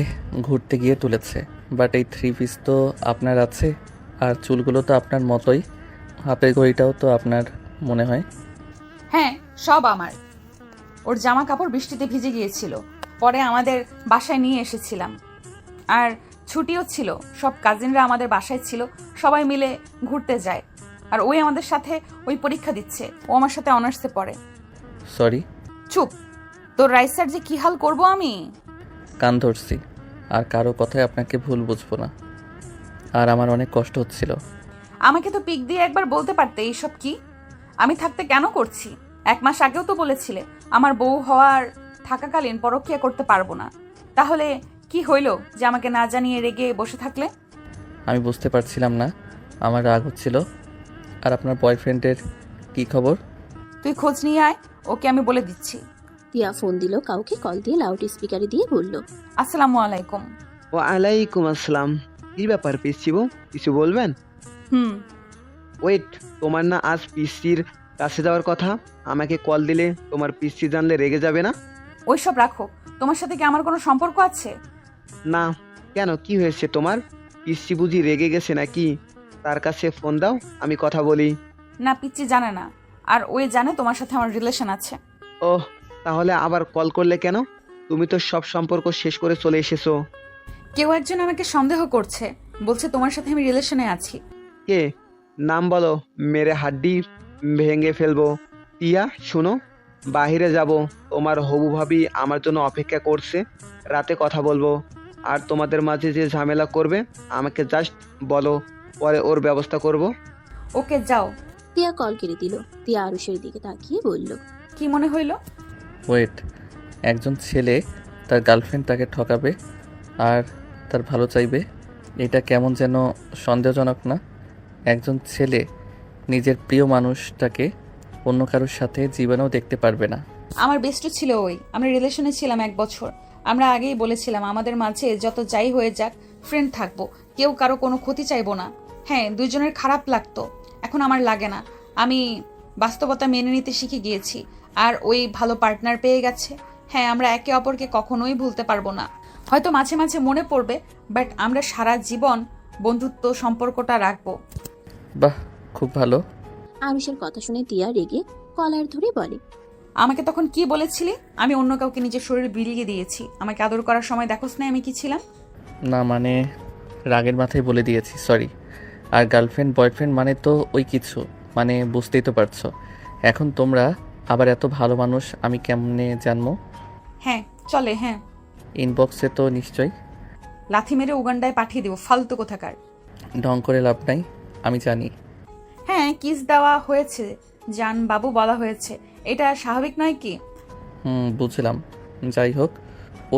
ঘুরতে গিয়ে তুলেছে, বাট এই 3 পিস তো আপনার আছে, আর চুলগুলো তো আপনার মতোই, হাতের ঘড়িটাও তো আপনার মনে হয়। হ্যাঁ, সব আমার। ওর জামা কাপড় বৃষ্টিতে ভিজে গিয়েছিল, পরে আমাদের বাসায় নিয়ে এসেছিলাম। আর ছুটিও ছিল, সব কাজিনরা আমাদের বাসায় ছিল, সবাই মিলে ঘুরতে যায়। আর ওই আমাদের সাথে ওই পরীক্ষা দিচ্ছে, ও আমার সাথে অনার্সে পড়ে। সরি। চুপ, তোর রাইসার যে কি হাল করব আমি। কান ধরছি, আর কারো কথায় আপনাকে ভুল বুঝবো না, আর আমার অনেক কষ্ট হচ্ছিল। আমাকে তো পিক দিয়ে একবার বলতে পারতে এইসব কি। আমি থাকতে কেন করছি? 1 মাস আগেও তো বলেছিলে আমার বউ হওয়ার থাকাকালীন পরকীয়া করতে পারবো না। তাহলে কি হইলো যে আমাকে না জানিয়ে রেগে বসে থাকলে? আমি বুঝতে পারছিলাম না, আমার রাগ হচ্ছিল। আর আপনার বয়ফ্রেন্ডের কি খবর? তুই খোঁজ নিয়ে আয়, ওকে আমি বলে দিচ্ছি। টিয়া ফোন দিল কাউকে, কল দিয়ে লাউড স্পিকারে দিয়ে বলল, আসসালামু আলাইকুম। ওয়ালাইকুম আসসালাম। কি ব্যাপার পিসিবু, কিছু বলবেন? ওয়েট, তোমার না আজ পিসির কাছে যাওয়ার কথা? আমাকে কল দিলে তোমার পিসি জানলে রেগে যাবে না? ওইসব রাখো, তোমার সাথে কি আমার কোনো সম্পর্ক আছে? না। কেন, কি হয়েছে তোমার? পিসি বুঝি রেগে গেছে নাকি? তার কাছে ফোন দাও, আমি কথা বলি। না, পিচ্চি জানে না, আর ওই জানে তোমার সাথে আমার রিলেশন আছে। ওহ, তাহলে আবার কল করলে কেন? তুমি তো সব সম্পর্ক শেষ করে চলে এসেছো। কেউ একজন আমাকে সন্দেহ করছে, বলছে তোমার সাথে আমি রিলেশনে আছি। কে? নাম বলো, মেরে হাড্ডি ভেঙে ফেলবো। টিয়া শোনো, বাহিরে যাব, তোমার হবু ভাবি আমার জন্য অপেক্ষা করছে, রাতে কথা বলবো। আর তোমাদের মাঝে যে ঝামেলা করবে আমাকে জাস্ট বলো, পরে ওর ব্যবস্থা করব। ওকে, যাও। টিয়া কল কেটে দিল। টিয়া আরুষের দিকে তাকিয়ে বলল, কি মনে হইলো? ওয়েট, একজন ছেলে তার গার্লফ্রেন্ড তাকে ঠকাবে আর তার ভালো চাইবে, এটা কেমন যেন সন্দেহজনক না? একজন ছেলে নিজের প্রিয় মানুষটাকে অন্য কারোর সাথে জীবনেও দেখতে পারবে না। আমার বেস্ট ছিল ওই, আমরা রিলেশনে ছিলাম 1 বছর। আমরা আগেই বলেছিলাম আমাদের মাঝে যত যাই হয়ে যাক ফ্রেন্ড থাকবো, কেউ কারো কোনো ক্ষতি চাইবো না। হ্যাঁ, দুইজনের খারাপ লাগতো, এখন আমার লাগে না। আমি বাস্তবতা মেনে নিতে শিখে গিয়েছি, আর ওই ভালো পার্টনার পেয়ে গেছে। হ্যাঁ, আমরা একে অপরকে কখনোই ভুলতে পারবো না। হয়তো মাঝে মাঝে মনে পড়বে, বাট আমরা সারা জীবন বন্ধুত্ব সম্পর্কটা রাখবো। বাহ, খুব ভালো। আরুষের কথা শুনে টিয়া রেগে কলার ধরে বলে, আমাকে তখন কি বলেছিলি? আমি অন্য কাউকে নিজের শরীর বিলিয়ে দিয়েছি। আমাকে আদর করার সময় দেখোস না আমি কি ছিলাম? না মানে রাগের মাথায় বলে দিয়েছি, সরি। আর গার্লফ্রেন্ড বয়ফ্রেন্ড মানে তো ওই কিছু, মানে বুঝতেই তো পারছো। এখন তোমরা আবার এত ভালো মানুষ আমি কেমনে জানবো? হ্যাঁ চলে। হ্যাঁ, ইনবক্সে তো নিশ্চয়ই। লাথি মেরে উগান্ডায় পাঠিয়ে দেবো, ফালতু কোথাকার। ঢং করে লাভ নাই, আমি জানি। হ্যাঁ, কিস দেওয়া হয়েছে, জান বাবু বলা হয়েছে, এটা স্বাভাবিক নয় কি? বুঝলাম। যাই হোক,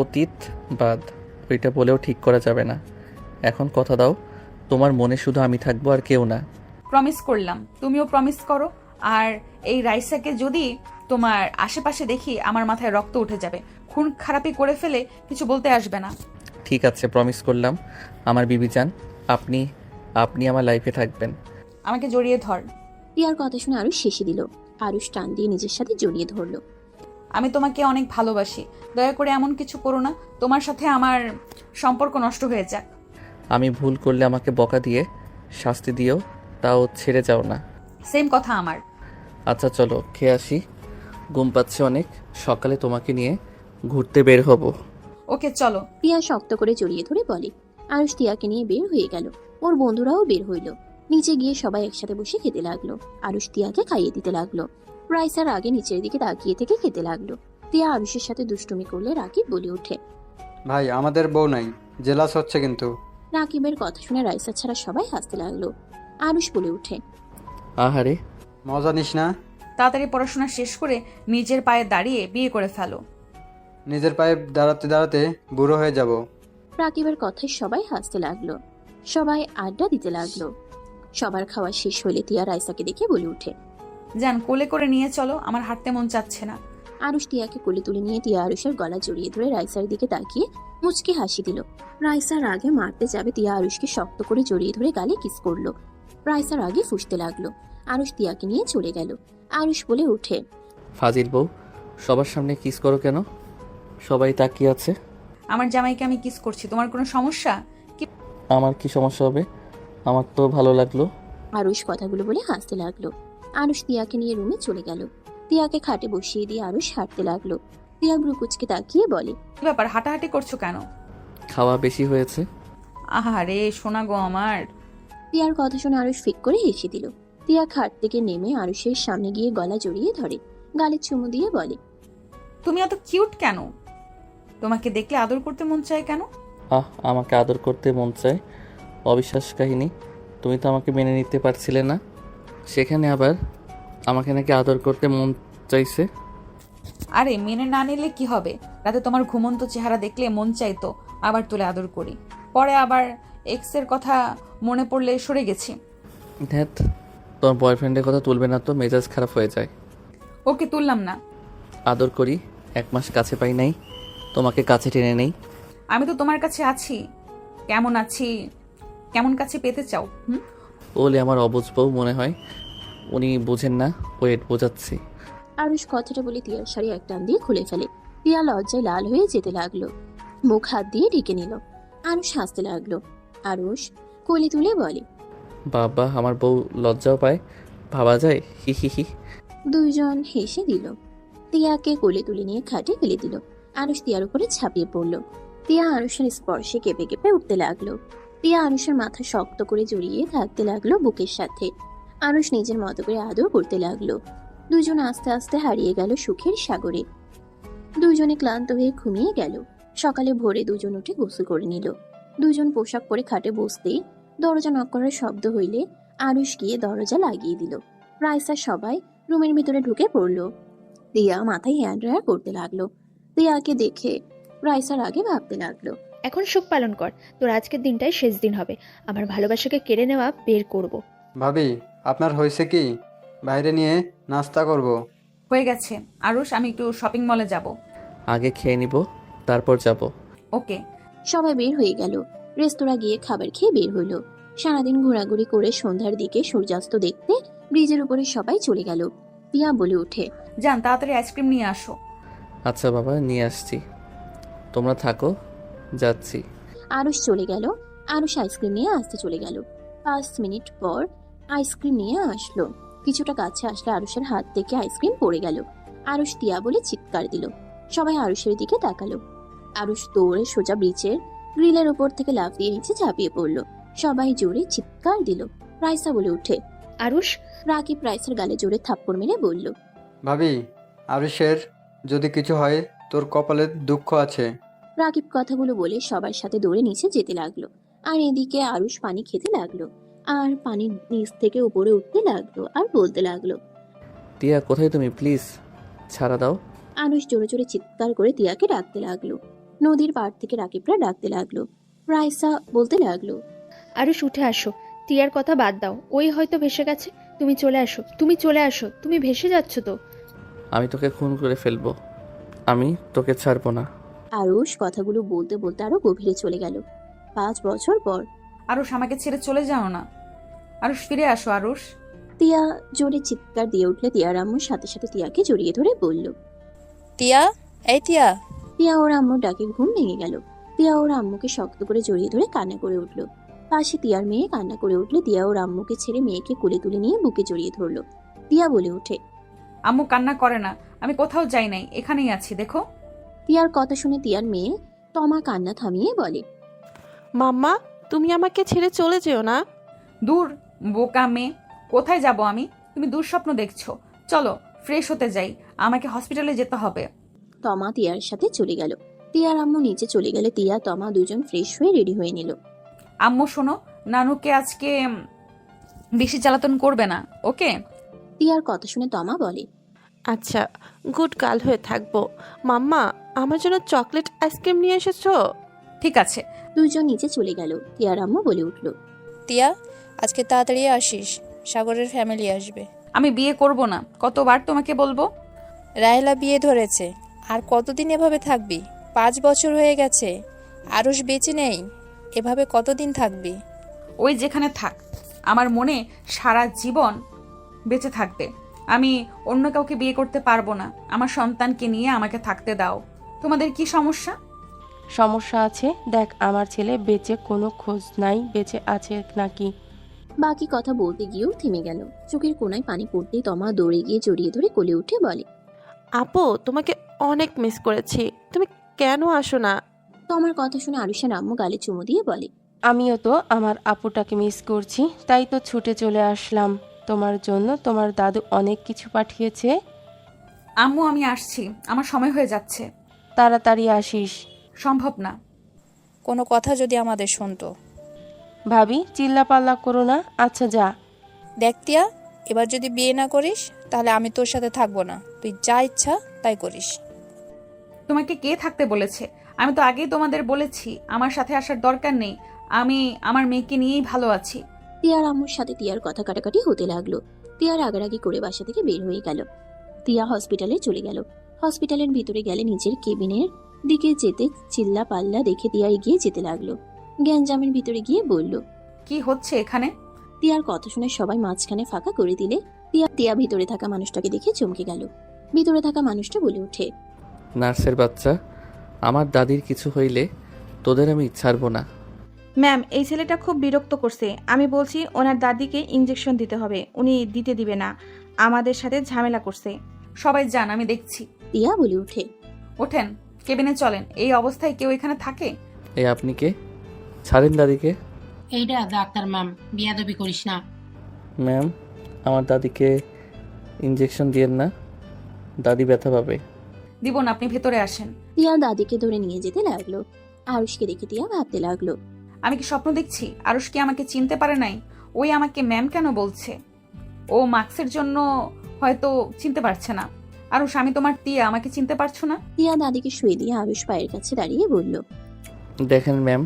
অতীত বাদ, ওইটা বলেও ঠিক করা যাবে না। এখন কথা দাও, তোমার মনে শুধু আমি থাকবো আর কেউ না। প্রমিস করলাম, তুমিও প্রমিস করো। আর এই রাইসাকে যদি তোমার আশেপাশে দেখি আমার মাথায় রক্ত উঠে যাবে। খুন খারাপি করে ফেলে কিছু বলতে আসবে না। ঠিক আছে, প্রমিস করলাম আমার বিবি জান। আপনি আপনি আমার লাইফে থাকবেন। আমাকে জড়িয়ে ধর। টিয়ার কথা শুনে আরুষ শেষে দিল। আরুষ টান দিয়ে নিজের সাথে জড়িয়ে ধরলো। আমি তোমাকে অনেক ভালোবাসি, দয়া করে এমন কিছু করো না তোমার সাথে আমার সম্পর্ক নষ্ট হয়ে যাক। আমি ভুল করলে আমাকে বকা দিয়ে শাস্তি দিও, তাও ছেড়ে যাও না। সেম কথা আমার। আচ্ছা চলো খেয়ে আসি, ঘুম পাচ্ছে অনেক, সকালে তোমাকে নিয়ে ঘুরতে বের হব। ওকে চলো। টিয়া শক্ত করে জড়িয়ে ধরে বলে। আরুষ টিয়াকে নিয়ে বের হয়ে গেল। ওর বন্ধুরাও বের হইল। নিচে গিয়ে সবাই একসাথে বসে খেতে লাগলো। আরুষ টিয়াকে খাইয়ে দিতে লাগলো। রাইসার আগে নিচের দিকে তাকিয়ে থেকে খেতে লাগলো। টিয়া আরুষের সাথে দুষ্টুমি করলে রাকিব বলে ওঠে। ভাই আমাদের বউ নাই, জেলাস হচ্ছে কিন্তু। রাকিবের কথা শুনে রাইসা ছাড়া সবাই হাসতে লাগলো। আরুষ বলে ওঠে। আহারে, মজা নিস না। তাড়াতাড়ি পড়াশোনা শেষ করে নিজের পায়ে দাঁড়িয়ে বিয়ে করে ফেলো। নিজের পায়ে দাঁড়াতে দাঁড়াতে বুড়ো হয়ে যাব। রাকিবের কথায় সবাই হাসতে লাগলো। সবাই আড্ডা দিতে লাগলো। সবার খাওয়া শেষ হলে টিয়া রাইসাকে দেখে বলে ওঠে। যান কোলে করে নিয়ে চলো, আমার হাঁটতে মন চাচ্ছে না। আরুষ টিয়াকে কোলে তুলে নিয়ে টিয়া আরুষের গলা জড়িয়ে ধরে রাইসার দিকে তাকিয়ে মুচকি হাসি দিল। রাইসার আগে মারতে যাবে টিয়া আরুষকে শক্ত করে জড়িয়ে ধরে গালে কিস করলো। রাইসার আগে ফুঁসতে লাগলো। আরুষ টিয়াকে নিয়ে চলে গেল। আরুষ বলে ওঠে। ফাজিল বউ, সবার সামনে কিস করো কেন? সবাই তাকিয়ে আছে। আমার জামাইকে আমি কিস করছি, তোমার কোনো সমস্যা? আমার কি সমস্যা হবে? আমার তো ভালো লাগলো। আরুষ কথাগুলো বলে হাসতে লাগলো। আরুষ টিয়াকে নিয়ে রুমে চলে গেল। টিয়াকে খাটে বসিয়ে দিয়ে আরুষ হাঁটতে লাগলো। টিয়া ব্রুকুচকে তাকিয়ে বলে। কি ব্যাপার, হাঁটাহাঁটি করছো কেন? খাওয়া বেশি হয়েছে। আহারে সোনা গো আমার। টিয়ার কথা শুনে আরুষ ফিক করে হেসে দিল। টিয়া খাট থেকে নেমে আরুষের সামনে গিয়ে গলা জড়িয়ে ধরে গালে চুমু দিয়ে বলে। তুমি এত কিউট কেন? তোমাকে দেখলে আদর করতে মন চায় কেন? আমাকে আদর করতে মন চায়? অবিশ্বাস কাহিনী। তুমি তো আমাকে মেনে নিতে পারছিলে না, সেখানে আবার আমাকে নাকি আদর করতে মন চাইছে। আরে মেনে না নিলে কি হবে? রাতে তোমার ঘুমন্ত চেহারা দেখলে মন চাইতো আবার তুলে আদর করি, পরে আবার এক্সের কথা মনে পড়লে সরে গেছি। ধ্যাত, তোমার বয়ফ্রেন্ডের কথা তুলবে না তো, মেজাজ খারাপ হয়ে যায়। ওকে তুললাম না। আদর করি, 1 মাস কাছে পাই নাই, তোমাকে কাছে টেনে নেই। আমি তো তোমার কাছে আছি। কেমন আছি, কেমন কাছে পেতে চাও? ওলে আমার অবুঝ বউ মনে হয়, উনি বুঝেন না। ওয়েট, বোঝাচ্ছি। আরুষ কথাটা বলে টিয়ার শাড়ি এক টান দিয়ে খুলে ফেলে। টিয়া লজ্জায় লাল হয়ে যেতে লাগলো। মুখ হাত দিয়ে ঢেকে নিল। আরুষ হাসতে লাগলো। আরুষ কোলে তুলে বলে। বাবা, আমার বউ লজ্জাও পায়, ভাবা যায়। হি হি হি। দুইজন হেসে দিল। টিয়াকে কোলে তুলে নিয়ে খাটে ফেলে দিল। আরুষ টিয়ার উপরে ঝাঁপিয়ে পড়লো। টিয়া আরুষের স্পর্শে কেঁপে কেঁপে উঠতে লাগলো। টিয়া আরুষের মাথা শক্ত করে জড়িয়ে থাকতে লাগলো বুকের সাথে। আরুষ নিজের মতো করে আদর করতে লাগলো। দুজন আস্তে আস্তে হারিয়ে গেল সুখের সাগরে। দুজনে ক্লান্ত হয়ে ঘুমিয়ে গেল। সকালে ভোরে দুজন উঠে গোসল করে নিল। দুজন পোশাক পরে খাটে বসতেই দরজা নক করার শব্দ হইলে আরুষ গিয়ে দরজা লাগিয়ে দিল। রাইসা সবাই রুমের ভিতরে ঢুকে পড়লো। টিয়া মাথায় হ্যান্ড ড্রায়ার করতে লাগলো। টিয়াকে দেখে রাইসার আগে ভাবতে লাগলো। এখন সুখ পালন কর, তোর আজকের দিনটাই শেষ দিন হবে। আমার ভালোবাসাকে কেড়ে নেওয়া বের করব। ভাবি আপনার হয়েছে কি? বাইরে নিয়ে নাস্তা করব। হয়ে গেছে আরুষ, আমি একটু শপিং মলে যাব। আগে খেয়ে নিব, তারপর যাব। ওকে। সবাই বের হয়ে গেল। রেস্তোরাঁ গিয়ে খাবার খেয়ে বের হইলো। সারাদিন ঘোরাঘুরি করে সন্ধ্যার দিকে সূর্যাস্ত দেখতে ব্রিজের উপরে সবাই চলে গেল। টিয়া বলে ওঠে। যান তাড়াতাড়ি আইসক্রিম নিয়ে আসো। আচ্ছা বাবা, নিয়ে আসছি, তোমরা থাকো, যাচ্ছি। আরুষ চলে গেল। আরুষ আইসক্রিম নিয়ে আসতে চলে গেল। 5 মিনিট পর আইসক্রিম নিয়ে আসলো। কিছুটা কাছে আসলে আরুষের হাত থেকে আইসক্রিম পড়ে গেল। আরুষ টিয়া বলে চিৎকার দিল। সবাই আরুষের দিকে তাকালো। আরুষ দৌড়ে সোজা ব্রিজের গ্রিলের উপর থেকে লাফ দিয়ে নিচে ঝাঁপিয়ে পড়লো। সবাই জোরে চিৎকার দিল। রাইসা বলে উঠে। আরুষ। রাকিব রাইসার গালে জোরে থাপ্পড় মেরে বলল। ভাবি আরুষের যদি কিছু হয় তোর কপালে দুঃখ আছে। রাকিব কথাগুলো বলে সবার সাথে দৌড়ে নিচে যেতে লাগলো। আর এদিকে আরুষ পানি খেতে লাগলো। আর পানির নিচ থেকে উপরে উঠতে লাগলো আর বলতে লাগলো। টিয়া কোথায় তুমি? প্লিজ ছাড়া দাও। আরুষ জোরে জোরে চিৎকার করে টিয়াকে ডাকতে লাগলো। নদীর পাড় থেকে রাকিবরা ডাকতে লাগলো। রাইসা বলতে লাগলো। আরুষ উঠে আসো, টিয়ার কথা বাদ দাও, ওই হয়তো ভেসে গেছে। তুমি চলে আসো, তুমি চলে আসো, তুমি ভেসে যাচ্ছ তো। আমি তোকে খুন করে ফেলবো, আমি তোকে ছাড়বো না। আরুষ কথাগুলো বলতে বলতে আরো গভীরে চলে গেল। 5 বছর পর আরুষ, আমাকে ছেড়ে চলে যাও না। আরুষ, ফিরে আসো আরুষ। তিয়া জোরে চিৎকার দিয়ে উঠলে তিয়ার আম্মুর সাথে সাথে তিয়াকে জড়িয়ে ধরে বলল। টিয়া, এই টিয়া। তিয়া ওর আম্মুর ডাকে ঘুম ভেঙে গেল। তিয়া ওর আম্মুকে শক্ত করে জড়িয়ে ধরে কান্না করে উঠল। পাশে তিয়ার মেয়ে কান্না করে উঠলে তিয়া ওর আম্মুকে ছেড়ে মেয়েকে কোলে তুলে নিয়ে বুকে জড়িয়ে ধরল। তিয়া বলে ওঠে, আম্মু কান্না করে না, আমি কোথাও যাই নাই, এখানেই আছি, দেখো। তিয়ার কথা শুনে তিয়ার মেয়ে তমা কান্না থামিয়ে বলে, মাম্মা, তুমি আমাকে ছেড়ে চলে যেও না। দূর বোকা মেয়ে, কোথায় যাব আমি? তুমি দুঃস্বপ্ন দেখছো। চলো ফ্রেশ হতে যাই, আমাকে হসপিটালে যেতে হবে। তমা তিয়ার সাথে চলে গেল। তিয়ার আম্মু নিচে চলে গেলে তিয়া তমা দুজন ফ্রেশ হয়ে রেডি হয়ে নিল। আম্মু শোনো, নানুকে আজকে বেশি জ্বালাতন করবে না, ওকে? তিয়ার কথা শুনে তমা বলে, আচ্ছা, গুড গার্ল হয়ে থাকবো। মাম্মা, আমার জন্য চকলেট আইসক্রিম নিয়ে এসেছো? ঠিক আছে। দুজন নিচে চলে গেল। তিয়ার আম্মু বলে উঠল, টিয়া, আজকে তাড়াতাড়ি আসিস, সাগরের ফ্যামিলি আসবে। আমি বিয়ে করব না, কতবার তোমাকে বলবো? রাহেলা বিয়ে ধরেছে, আর কতদিন এভাবে থাকবি? 5 বছর হয়ে গেছে, আরুষ বেঁচে নেই, এভাবে কতদিন থাকবি? ওই যেখানে থাক, আমার মনে সারা জীবন বেঁচে থাকবে। আমি অন্য কাউকে বিয়ে করতে পারবো না। আমার সন্তানকে নিয়ে আমাকে থাকতে দাও। তোমাদের কি সমস্যা? সমস্যা আছে, দেখ আমার ছেলে বেঁচে কোনো খোঁজ নাই, বেঁচে আছে নাকি। বাকি কথা বলতে গিয়েও থেমে গেল। চোখের কোনায় পানি পড়তেই তমা দৌড়ে গিয়ে জড়িয়ে ধরে কোলে উঠে বলে, আপু, তোমাকে অনেক মিস করেছি, তুমি কেন আসো না? তমার কথা শুনে আরুষের আম্মু গালে চুমু দিয়ে বলে, আমিও তো আমার আপুটাকে মিস করছি, তাই তো ছুটে চলে আসলাম। তোমার জন্য তোমার দাদু অনেক কিছু পাঠিয়েছে। আম্মু আমি আসছি, আমার সময় হয়ে যাচ্ছে। তাড়াতাড়ি আসিস। সম্ভব না। কোনো কথা যদি আমাদের শুনতো। ভাবি, চিল্লাপাল্লা করো না। আচ্ছা যা। দেখ টিয়া, এবার যদি বিয়ে না করিস তাহলে আমি তোর সাথে থাকবো না, তুই যা ইচ্ছা তাই করিস। তোমাকে কে থাকতে বলেছে? আমি তো আগেই তোমাদের বলেছি আমার সাথে আসার দরকার নেই। আমি আমার মেয়েকে নিয়েই ভালো আছি। তিয়ার আম্মুর সাথে তিয়ার কথা কাটাকাটি হতে লাগলো। তিয়া রাগারাগি করে বাসা থেকে বের হয়ে গেল। তিয়া হসপিটালে চলে গেল। হসপিটালের ভিতরে গেলে নিজের কেবিনের দিকে যেতে চিল্লা পাল্লা দেখে তিয়া এগিয়ে যেতে লাগলো। গ্যাঞ্জামের ভিতরে গিয়ে বলল, কি হচ্ছে এখানে? তিয়ার কথা শুনে সবাই মাঝখানে ফাঁকা করে দিলে তিয়া ভিতরে থাকা মানুষটাকে দেখে চমকে গেল। ভিতরে থাকা মানুষটা বলে ওঠে, নার্সের বাচ্চা, আমার দাদির কিছু হইলে তোদের আমি ছাড়বো না। ম্যাম, এই ছেলেটা খুব বিরক্ত করছে। আমি বলছি ওনার দাদিকে ইঞ্জেকশন দিতে হবে, উনি দিতে দিবে না, আমাদের সাথে ঝামেলা করছে। সবাই যান, আমি দেখছি। তিয়া বলে ওঠে, ওঠেন, কেবিনে চলেন। এই অবস্থায় কেউ এখানে থাকে? এই আপনি কে? ছাড়েন দাদিকে। এইটা ডাক্তার ম্যাম, বিয়াদবি করিস না। ম্যাম, আমার দাদিকে ইঞ্জেকশন দিয়েন না, দাদি ব্যথা পাবে। দিব না, আপনি ভেতরে আসেন। তিয়া দাদিকে ধরে নিয়ে যেতে লাগলো। আরুষকে দেখে তিয়া ভাবতে লাগলো, আমি কি স্বপ্ন দেখছি? আরুষ কি আমাকে চিনতে পারে নাই? ওই আমাকে ম্যাম কেন বলছে? ও মার্কসের জন্য হয়তো চিনতে পারছে না। আরুষ, আমি তোমার টিয়া, আমাকে চিনতে পারছো না? তিয়া দাদিকে শুয়ে দিয়ে আরুষ পায়ের কাছে দাঁড়িয়ে বলল, দেখেন ম্যাম,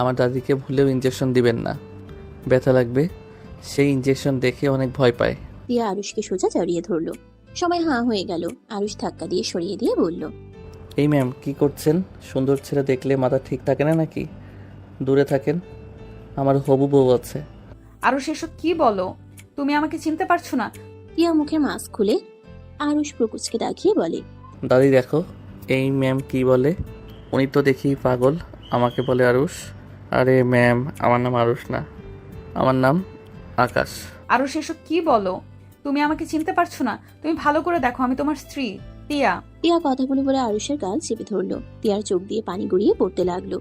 আমার দাদিকে ভুলেও ইঞ্জেকশন দিবেন না, ব্যথা লাগবে। সেই ইঞ্জেকশন দেখে অনেক ভয় পায়। তিয়া আরুষকে সোজা জড়িয়ে ধরলো। সবাই হাঁ হয়ে গেল। আরুষ ধাক্কা দিয়ে সরিয়ে দিয়ে বলল, এই ম্যাম কি করছেন? সুন্দর ছেলে দেখলে মাথা ঠিক থাকে না নাকি? দূরে থাকেন, আমার হবু বউ আছে। আরুষ, এসব কি বলো? তুমি আমাকে চিনতে পারছো না? টিয়া মুখের মাস্ক খুলে আরুষ প্রকুচকে তাকিয়ে বলে, দাদি দেখো, এই ম্যাম কি বলে? উনি তো দেখি পাগল, আমাকে বলে আরুষ। আরে ম্যাম, আমার নাম আরুষ না, আমার নাম আকাশ। আরুষ, এসব কি বলো? তুমি আমাকে চিনতে পারছো না? তুমি ভালো করে দেখো, আমি তোমার স্ত্রী টিয়া। টিয়া কথাগুলো বলে আরুষের গাল চেপে ধরলো। টিয়ার চোখ দিয়ে পানি গড়িয়ে পড়তে লাগলো।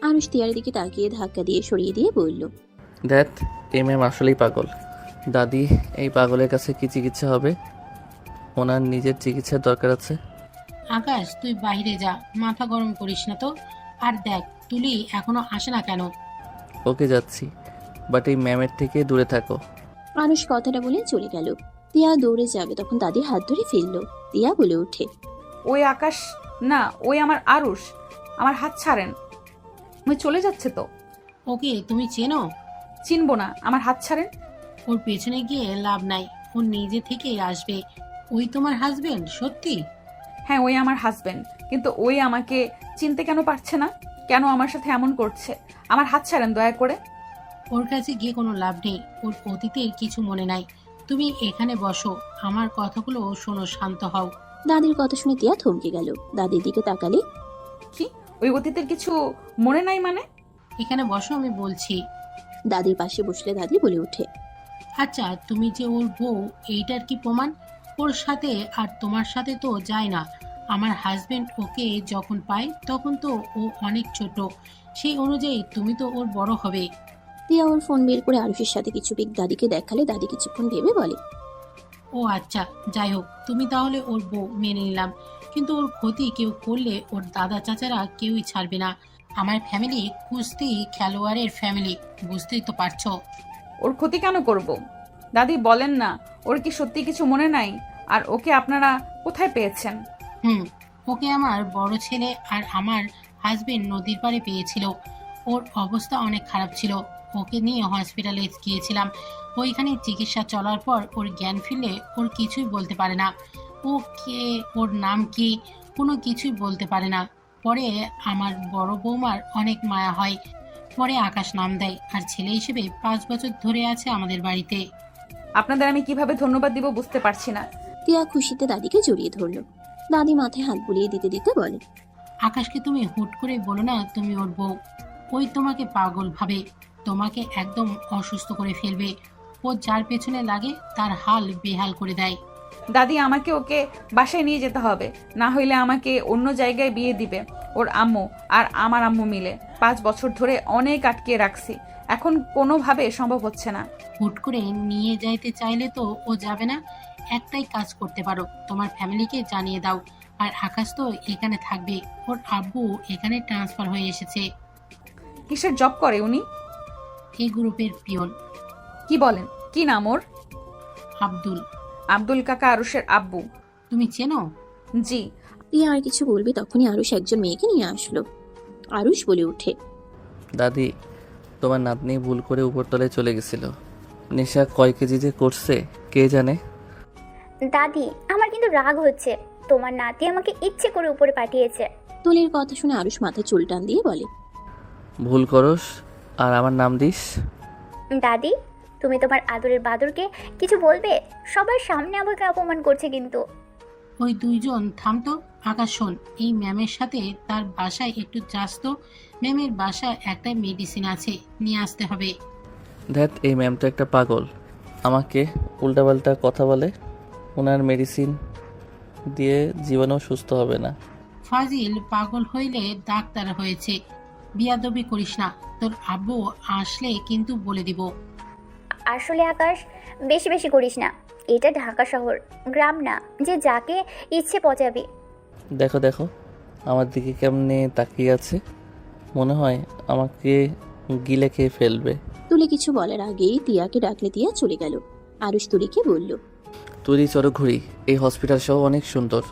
আরুষ টিয়ার দিকে তাকিয়ে ধাক্কা দিয়ে সরিয়ে দিয়ে বলল, দেখ, এই ম্যাম আসলেই পাগল। দাদি, এই পাগলের কাছে কি চিকিৎসা হবে? ওনার নিজের চিকিৎসার দরকার আছে। আকাশ, তুই বাইরে যা, মাথা গরম করিস না তো। আর দেখ, তুলি এখনো আসে না কেন? ওকে যাচ্ছি, বাট এই ম্যামের থেকে দূরে থাকো। আরুষ কথাটা বলে চলে গেল। টিয়া দৌড়ে যাবে তখন দাদি হাত ধরে ফেললো। টিয়া বলে ওঠে, ওই আকাশ না, ওই আমার আরুষ। আমার হাত ছাড়েন, আমি চলে যাচ্ছে তো। ওকে তুমি চেনো? চিনবো না, আমার হাত ছাড়েন। ওর পেছনে গিয়ে লাভ নাই, ও নিজে থেকেই আসবে। ওই তোমার হাজবেন্ড? সত্যি? হ্যাঁ, ওই আমার হাজবেন্ড, কিন্তু ওই আমাকে চিনতে কেন পারছে না? কেন আমার সাথে এমন করছে? আমার হাত ছাড়েন দয়া করে। ওর কাছে গিয়ে কোনো লাভ নেই, ওর অতীতের কিছু মনে নাই। তুমি এখানে বসো, আমার কথাগুলো শোনো, শান্ত হও। দাদির কথা শুনে তিয়া থমকে গেল। দাদির দিকে তাকালে, কি ওই অতীতের কিছু মনে নাই মানে? এখানে বসো, আমি বলছি। দাদির পাশে বসলে দাদি বলে ওঠে, আচ্ছা, তুমি যে ওর বউ, এইটার কি প্রমাণ? ওর সাথে আর তোমার সাথে তো যায় না। আমার হাজবেন্ড ওকে যখন পায় তখন তো ও অনেক ছোট, সেই অনুযায়ী তুমি তো ওর বড় হবে। তিয়া ওর ফোন বের করে আরুষের সাথে কিছু পিক দাদিকে দেখালে দাদি কিছুক্ষণ ভেবে বলে, ও আচ্ছা, যাই হোক, তুমি তাহলে ওর বউ, মেনে নিলাম। কিন্তু ওর ক্ষতি কেউ করলে ওর দাদা চাচারা কেউই ছাড়বে না। আমার ফ্যামিলি কুস্তি খেলোয়াড়ের ফ্যামিলি, বুঝতেই তো পারছো। ওর ক্ষতি কেন করব? দাদি বলেন না, ওর কি সত্যি কিছু মনে নাই? আর ওকে আপনারা কোথায় পেয়েছেন? ওকে আমার বড় ছেলে আর আমার হাজবেন্ড নদীর পাড়ে পেয়েছিল। ওর অবস্থা অনেক খারাপ ছিল, ওকে নিয়ে হসপিটালে গিয়েছিলাম। ওইখানে চিকিৎসা চলার পর ওর জ্ঞান ফিরলে ওর কিছুই বলতে পারে না। ও কে, ওর নাম কি, কোনো কিছুই বলতে পারে না। পরে আমার বড় বৌমার অনেক মায়া হয়, পরে আকাশ নাম দেয়, আর ছেলে হিসেবে 5 বছর ধরে আছে আমাদের বাড়িতে। আপনাদের আমি কিভাবে ধন্যবাদ দিব বুঝতে পারছি না। তিয়া খুশিতে দাদিকে জড়িয়ে ধরলো। দাদি মাথায় হাত বুলিয়ে দিতে দিতে বলে, আকাশকে তুমি হুট করে বলো না তুমি ওর বউ। ওই তোমাকে পাগল ভাবে, তোমাকে একদম অসুস্থ করে ফেলবে। ও যার পেছনে লাগে তার হাল বেহাল করে দেয়। দাদি, আমাকে ওকে বাসায় নিয়ে যেতে হবে, না হইলে আমাকে অন্য জায়গায় বিয়ে দিবে ওর আম্মু আর আমার আম্মু মিলে। 5 বছর ধরে অনেক আটকে রাখছি, এখন কোনোভাবে সম্ভব হচ্ছে না। হুট করে নিয়ে যাইতে চাইলে তো ও যাবে না। একটাই কাজ করতে পারো, তোমার ফ্যামিলিকে জানিয়ে দাও। আর আকাশ তো এখানে থাকবে, ওর আব্বু এখানে ট্রান্সফার হয়ে এসেছে। কিসের জব করে উনি? এই গ্রুপের পিয়ন। কি বলেন? কি নাম ওর? আব্দুল। আব্দুল কাকা আরুষের আব্বু। তুমি চেনো? জি। তিয়া আর কিছু বলবে তখনই আরুষ একজন মেয়েকে নিয়ে আসলো। আরুষ বলে ওঠে, দাদি, তোমার নাতনি ভুল করে উপরতলায় চলে গেছিল। নেশা কয় কেজি যে করছে কে জানে। দাদি, আমার কিন্তু রাগ হচ্ছে। তোমার নাতি আমাকে ইচ্ছে করে উপরে পাঠিয়েছে। তুলির কথা শুনে আরুষ মাথায় চুল টান দিয়ে বলে, ভুল করস আর আমার নাম দিস? দাদি, তুমি তোমার আদরের বাদরকে কিছু বলবে? সবার সামনে আমাকে অপমান করছে কিন্তু। ওই দুইজন থামতো। আকাশ শোন, এই ম্যামের সাথে তার বাসায় একটু যাস তো। ম্যামের বাসায় একটা মেডিসিন আছে, নিয়ে আসতে হবে। ধ্যাত, এই ম্যাম তো একটা পাগল, আমাকে উল্টাপাল্টা কথা বলে। ওনার মেডিসিন দিয়ে জীবনেও সুস্থ হবে না। ফাজিল পাগল হইলে ডাক্তার হয়েছে। বিয়াদবি করিস না, তোর আব্বু আসলে কিন্তু বলে দিব। আসলে আকাশ, বেশি বেশি করিস না। এটা ঢাকা শহর, গ্রাম না যে যাকে ইচ্ছে পচাবি। দেখো দেখো আমার দিকে কেমনে তাকিয়ে আছে, মনে হয় আমাকে গিলে খেয়ে ফেলবে। তুলি কিছু বলার আগেই তিয়াকে ডাকলে তিয়া চলে গেল। আরুষ তুলিকে বলল, তুই চলো ঘুরি, এই হসপিটাল সহ অনেক সুন্দর।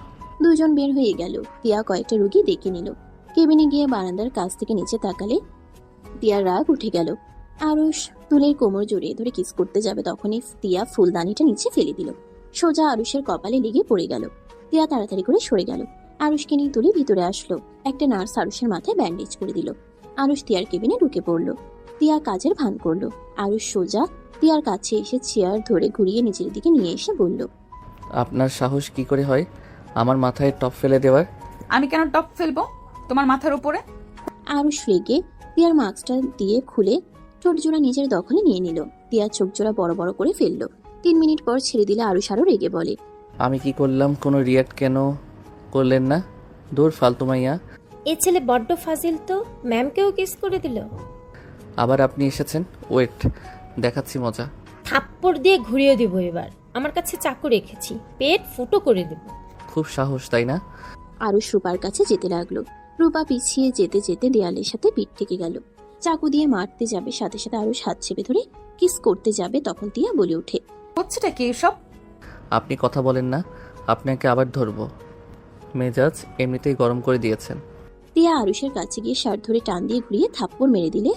দুজন বের হয়ে গেল। তিয়া কয়েকটা রোগী ডেকে নিল। কেবিনে গিয়ে বারান্দার কাছ থেকে নিচে তাকালে তিয়ার রাগ উঠে গেল। আরুষ তুলির কোমর জড়িয়ে ধরে কিস করতে যাবে, তখনই তিয়া ফুলদানিটা নিচে ফেলে দিল। সোজা আরুষের কপালে লেগে পড়ে গেল। তিয়া তাড়াতাড়ি করে সরে গেল। আরুষকে নিয়ে তুলি ভিতরে আসলো। একটা নার্স আরুষের মাথায় ব্যান্ডেজ করে দিল। আরুষ তিয়ার কেবিনে ঢুকে পড়লো। তিয়া কাজের ভান করলো। আরুষ সোজা তিয়ার কাছে এসে চেয়ার ধরে ঘুরিয়ে নিজের দিকে নিয়ে এসে বলল, আপনার সাহস কি করে হয় আমার মাথায় টপ ফেলে দেওয়ার? আমি কেন টপ ফেলবো তোমার মাথার উপরে? আরুষ রেগে তিয়ার মাস্কটা দিয়ে খুলে ঠোঁট জোড়া নিজের দখলে নিয়ে নিল। তিয়ার চোখ জোড়া বড় বড় করে ফেললো। 3 মিনিট পর ছেড়ে দিলে আরুষ আরো রেগে বলে, আমি কি করলাম? কোনো রিয়াক্ট কেন করলেন না? দূর ফালতু মাইয়া। এ ছেলে বড্ড ফাজিল তো, ম্যামকেও কিস করে দিল। আবার আপনি এসেছেন, ওয়েট দেখাচ্ছি মজা। থাপ্পড় দিয়ে ঘুরিয়ে দেব এবার। আমার কাছে চাকু রেখেছি, পেট ফুটো করে দেব। খুব সাহস তাই না? আরুষ রূপার কাছে যেতে লাগলো। রূপা পিছিয়ে যেতে যেতে দেয়ালের সাথে পিঠ থেকে গেল। চাকু দিয়ে মারতে যাবে, সাথে সাথে আরুষ হাত চেপে ধরে কিস করতে যাবে, তখন তিয়া বলে ওঠে, হচ্ছেটা কি এসব? আপনি কথা বলেন না, আপনাকে আবার ধরবো। মেজাজ এমনিতেই গরম করে দিয়েছেন। তিয়া আরুষের কাছে গিয়ে শার্ট ধরে টান দিয়ে ঘুরিয়ে থাপ্পড় মেরে দিলে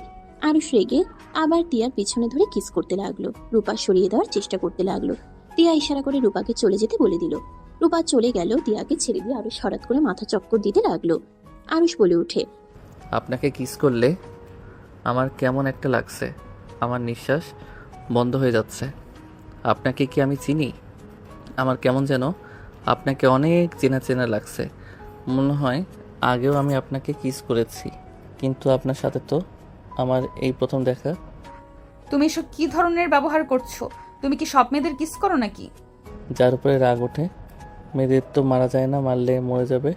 আরুষ রেগে আবার তিয়ার পিছনে ধরে কিস করতে লাগলো। রূপা সরিয়ে দেওয়ার চেষ্টা করতে লাগলো। তিয়া ইশারা করে রূপাকে চলে যেতে বলে দিল। রূপা চলে গেল। তিয়াকে ছেড়ে দিয়ে আরুষ হঠাৎ করে মাথা চক্কর দিতে লাগলো। আরুষ বলে ওঠে, আপনাকে কিস করলে আমার কেমন একটা লাগছে। আমার নিঃশ্বাস বন্ধ হয়ে যাচ্ছে। আপনাকে কি আমি চিনি? আমার কেমন যেন আপনাকে অনেক চেনা চেনা লাগছে। মনে হয় আগেও আমি আপনাকে কিস করেছি, কিন্তু আপনার সাথে তো আমার এই প্রথম দেখা। তুমি এসব কি ধরনের ব্যবহার করছো? তুমি কি সব মেয়েদের কিস করো নাকি? যার উপরে রাগ ওঠে। মেয়েদের তো মারা যায় না, মারলে মরে যাবে।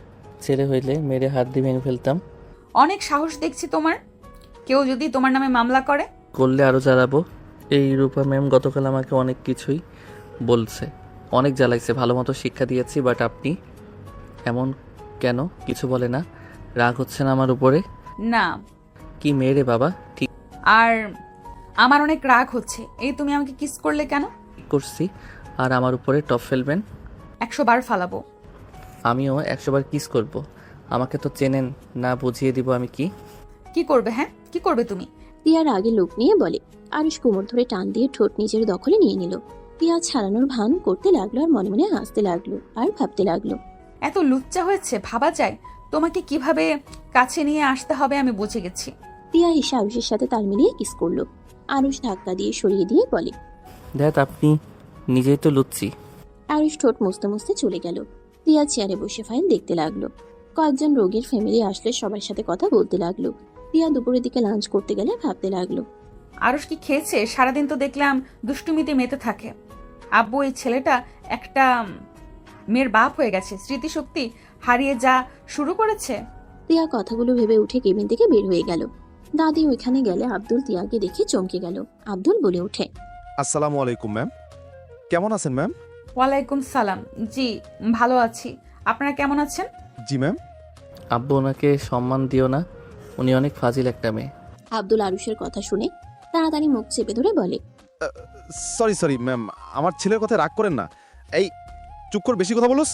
ছেলে হইলে মেরে হাত দিয়ে ভেঙে ফেলতাম। অনেক সাহস দেখছি তোমার। কেউ যদি তোমার নামে মামলা করে? করলে আরও জ্বালাবো। এই রূপা ম্যাম গতকাল আমাকে অনেক কিছুই বলছে, অনেক জ্বালাইছে, ভালো মতো শিক্ষা দিয়েছি। বাট আপনি এমন কেন? কিছু বলে না? রাগ হচ্ছে না আমার উপরে? না। কি মেয়ে রে বাবা? ঠিক আর আমার অনেক রাগ হচ্ছে। এই তুমি আমাকে কিস করলে কেন? করছি। আর আমার উপরে টপ ফেলবেন? 100 বার ফালাবো। আমিও 100 বার কিস করব। আমাকে তো চেনেন না, বুঝিয়ে দিব আমি কি। কি করবে? হ্যাঁ, কি করবে তুমি? তিয়ার আগে লোক নিয়ে বলে। আরুষ কোমর ধরে টান দিয়ে ঠোঁট নিজের দখলে নিয়ে নিল। তিয়া ছাড়ানোর ভান করতে লাগলো আর মনে মনে হাসতে লাগলো আর ভাবতে লাগলো, এত লুচ্চা হয়েছে ভাবা যায়? তোমাকে কিভাবে কাছে নিয়ে আসতে হবে আমি বুঝে গেছি। তিয়া এসে আরুষের সাথে তাল মিলিয়ে কিস করলো। আরুষ ধাক্কা দিয়ে সরিয়ে দিয়ে বলে, দেখ আপনি নিজেই তো লুচ্ছি। আরুষ ঠোঁট মুছতে মুছতে চলে গেল। তিয়া চেয়ারে বসে ফাইল দেখতে লাগলো। কয়েকজন রোগীর ফ্যামিলি আসলে সবার সাথে কথা বলতে লাগলো। তিয়া দুপুরের দিকে লাঞ্চ করতে গেলে ভাবতে লাগলো, আরুষ কি খেয়েছে? সারাদিন তো দেখলাম দুষ্টুমিতে মেতে থাকে। আব্বু এই ছেলেটা একটা মেয়ের বাপ হয়ে গেছে, স্মৃতিশক্তি হারিয়ে যা শুরু করেছে। তিয়া কথাগুলো ভেবে উঠে কেবিন থেকে বের হয়ে গেল। দাদি ওইখানে গেলে আব্দুল তিয়াকে দেখে চমকে গেল। আব্দুল বলে ওঠে, আসসালামু আলাইকুম ম্যাম, কেমন আছেন ম্যাম? ওয়ালাইকুম সালাম। জি ভালো আছি, আপনারা কেমন আছেন? জি ম্যাম। আব্বু ওনাকে সম্মান দিও না, উনি অনেক ফাজিল একটা মেয়ে। আব্দুল আরুষের কথা শুনে তাড়াতাড়ি মুখ চেপে ধরে বলে, সরি ম্যাম, আমার ছেলের কথা রাগ করেন না। এই চুপ কর, বেশি কথা বলোস।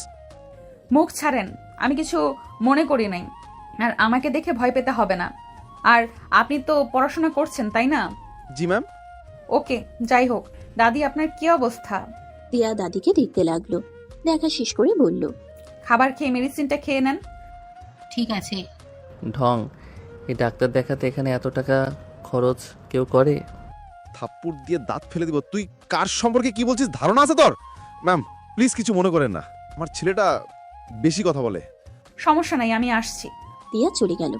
মুখ ছাড়েন, আমি কিছু মনে করি নাই। আর আমাকে দেখে ভয় পেতে হবে না। আর আপনি তো পড়াশোনা করছেন তাই না? জি ম্যাম। ওকে, যাই হোক, দাদি আপনার কি অবস্থা? তিয়া দাদিকে দেখতে লাগলো। দেখা শেষ করে বলল, খাবার খেয়ে মেডিসিনটা খেয়ে নেন। ঠিক আছে। ঢং, এই ডাক্তার দেখাতে এখানে এত টাকা খরচ কেউ করে? থাপ্পড় দিয়ে দাঁত ফেলে দিব। তুই কার সম্পর্কে কি বলছিস ধারণা আছে তোর? ম্যাম প্লিজ কিছু মনে করেন না, আমার ছেলেটা বেশি কথা বলে। সমস্যা নাই, আমি আসছি। তিয়া চলে গেল।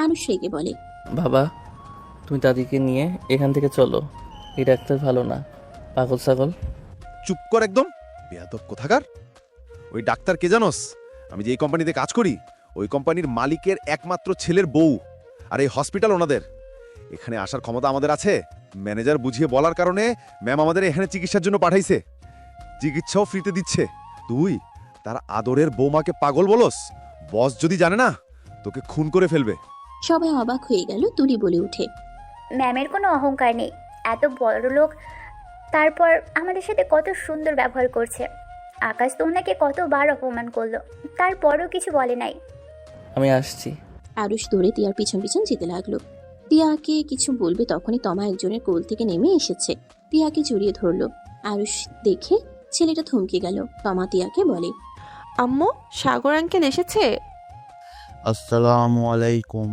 আরুষ রেগে বলে, বাবা তুমি দাদিকে নিয়ে এখান থেকে চলো, এই ডাক্তার ভালো না, পাগল ছাগল। চুপ কর একদম, বেয়াদব কোথাকার। ওই ডাক্তার কে জানোস? আমি যে এই কোম্পানিতে কাজ করি, ওই কোম্পানির মালিকের একমাত্র ছেলের বউ। আর এই হসপিটাল ওনাদের। এখানে আসার ক্ষমতা আমাদের আছে। ম্যানেজার বুঝিয়ে বলার কারণে ম্যাম আমাদের এখানে চিকিৎসার জন্য পাঠাইছে, চিকিৎসাও ফ্রিতে দিচ্ছে। তুই তার আদরের বৌমাকে পাগল বলস? বস যদি জানে না তোকে খুন করে ফেলবে। সবাই অবাক হয়ে গেল। তুলি বলে উঠে, ম্যামের কোনো অহংকার নেই, এত বড় লোক, তারপর আমাদের সাথে কত সুন্দর ব্যবহার করছে। আকাশ তো ওনাকে কতবার অপমান করলো, তারপরও কিছু বলে নাই। আমি আসছি। আরুষ দৌড়ে তিয়ার পিছন পিছন যেতে লাগলো। তিয়াকে কিছু বলবে তখনই তমা একজনের কোল থেকে নেমে এসেছে। তিয়াকে জড়িয়ে ধরলো। আরুষ দেখে ছেলেটা থমকে গেল। তমা তিয়াকে বলে, আম্মু, সাগর আঙ্কেল এসেছে। আসসালামু আলাইকুম।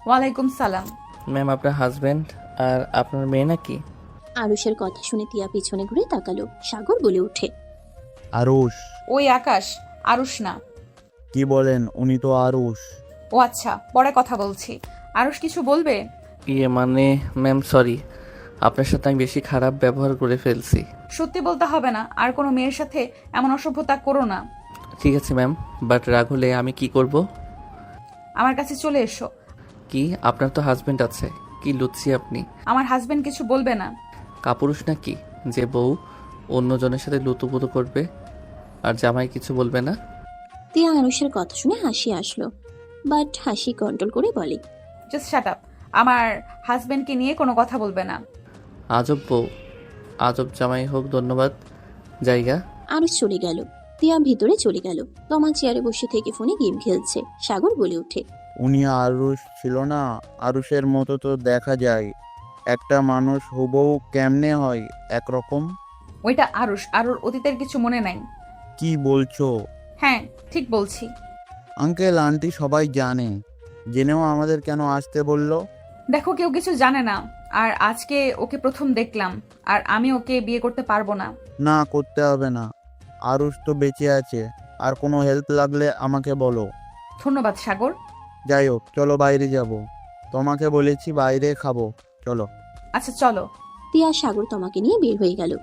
ওয়ালাইকুম সালাম। ম্যাম আপনার হাজবেন্ড আর আপনার মেয়ে নাকি? আরুষের কথা শুনে তিয়া পিছনে ঘুরে তাকালো। সাগর বলে ওঠে, আরুষ। ওই আকাশ, আরুষ না। কি বলেন? উনি তো আরুষ। ও আচ্ছা, পরে কথা বলছি। আরুষ কিছু বলবে? ইয়ে মানে ম্যাম সরি, আপনার সাথে আমি বেশি খারাপ ব্যবহার করে ফেলছি। সত্যি বলতে হবে না, আর কোনো মেয়ের সাথে এমন অসভ্যতা করো না। ঠিক আছে ম্যাম, বাট রাগ হলে আমি কি করব? আমার কাছে চলে এসো। কি আপনার তো হাজবেন্ড আছে, কি লুচ্ছি আপনি? আমার হাজবেন্ড কিছু বলবে না। কাপুরুষ নাকি যে বউ অন্যজনের সাথে লুতুপুতু করবে আর জামাই কিছু বলবে না? তিয়া আরুষের কথা শুনে হাসি আসলো, বাট হাসি কন্ট্রোল করে বলে, জাস্ট শাট আপ। আমার হাজবেন্ডকে নিয়ে কোনো কথা বলবে না। আজব বউ, আজব জামাই হোক, ধন্যবাদ, জায়গা। আরুষ চলে গেল। তিয়া ভিতরে চলে গেল। তমা চেয়ারে বসে থেকে ফোনে গেম খেলছে। সাগর বলে ওঠে, উনি আরুষ ছিল না? আরুষের মতো তো দেখা যায়। একটা মানুষ হুবহু কেমনে হয় একরকম? ওইটা আরুষ, আরুর অতীতের কিছু মনে নাই। কি বলছো? হ্যাঁ ঠিক বলছি। আঙ্কেল আন্টি সবাই জানে, জেনেও আমাদের কেন আসতে বললো? দেখো কেউ কিছু জানে না, আর আজকে ওকে প্রথম দেখলাম, আর আমি ওকে বিয়ে করতে পারবো না। না, করতে হবে না। আরুষ তো বেঁচে আছে। আর কোনো হেল্প লাগলে আমাকে বলো। ধন্যবাদ সাগর। যাই হোক, চলো বাইরে যাব। তোমাকে বলেছি বাইরে খাবো, চলো। আচ্ছা চলো। তিয়া আর সাগর তোমাকে নিয়ে বের হয়ে গেল।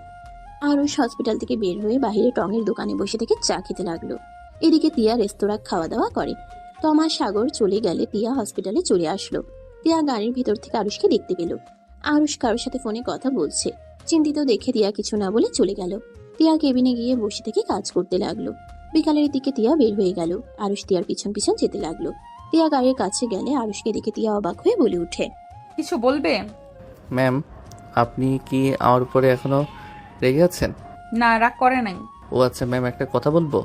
আরুষ হসপিটাল থেকে বের হয়ে বাইরে টঙের দোকানে বসে থেকে চা খেতে লাগলো। এদিকে তিয়া রেস্তোরাঁ খাওয়া দাওয়া করে। তমা সাগর চলে গেলে তিয়া হসপিটালে চলে আসলো। তিয়া গাড়ির ভিতর থেকে আরুষকে দেখতে পেল। আরুষ কারোর সাথে ফোনে কথা বলছে। চিন্তিত দেখে তিয়া কিছু না বলে চলে গেল। তিয়া কেবিনে গিয়ে বসে থেকে কাজ করতে লাগলো। বিকালের দিকে তিয়া বের হয়ে গেল। আরুষ তিয়ার পিছন পিছন যেতে লাগলো। তিয়া গাড়ির কাছে গেলে আরুষকে দেখে তিয়া অবাক হয়ে বলে উঠে, কিছু বলবে? ম্যাম, আপনি কি আমার উপরে এখনো রেগে আছেন? না, রাগ করে নাই। ও আচ্ছা ম্যাম, একটা কথা বলবো?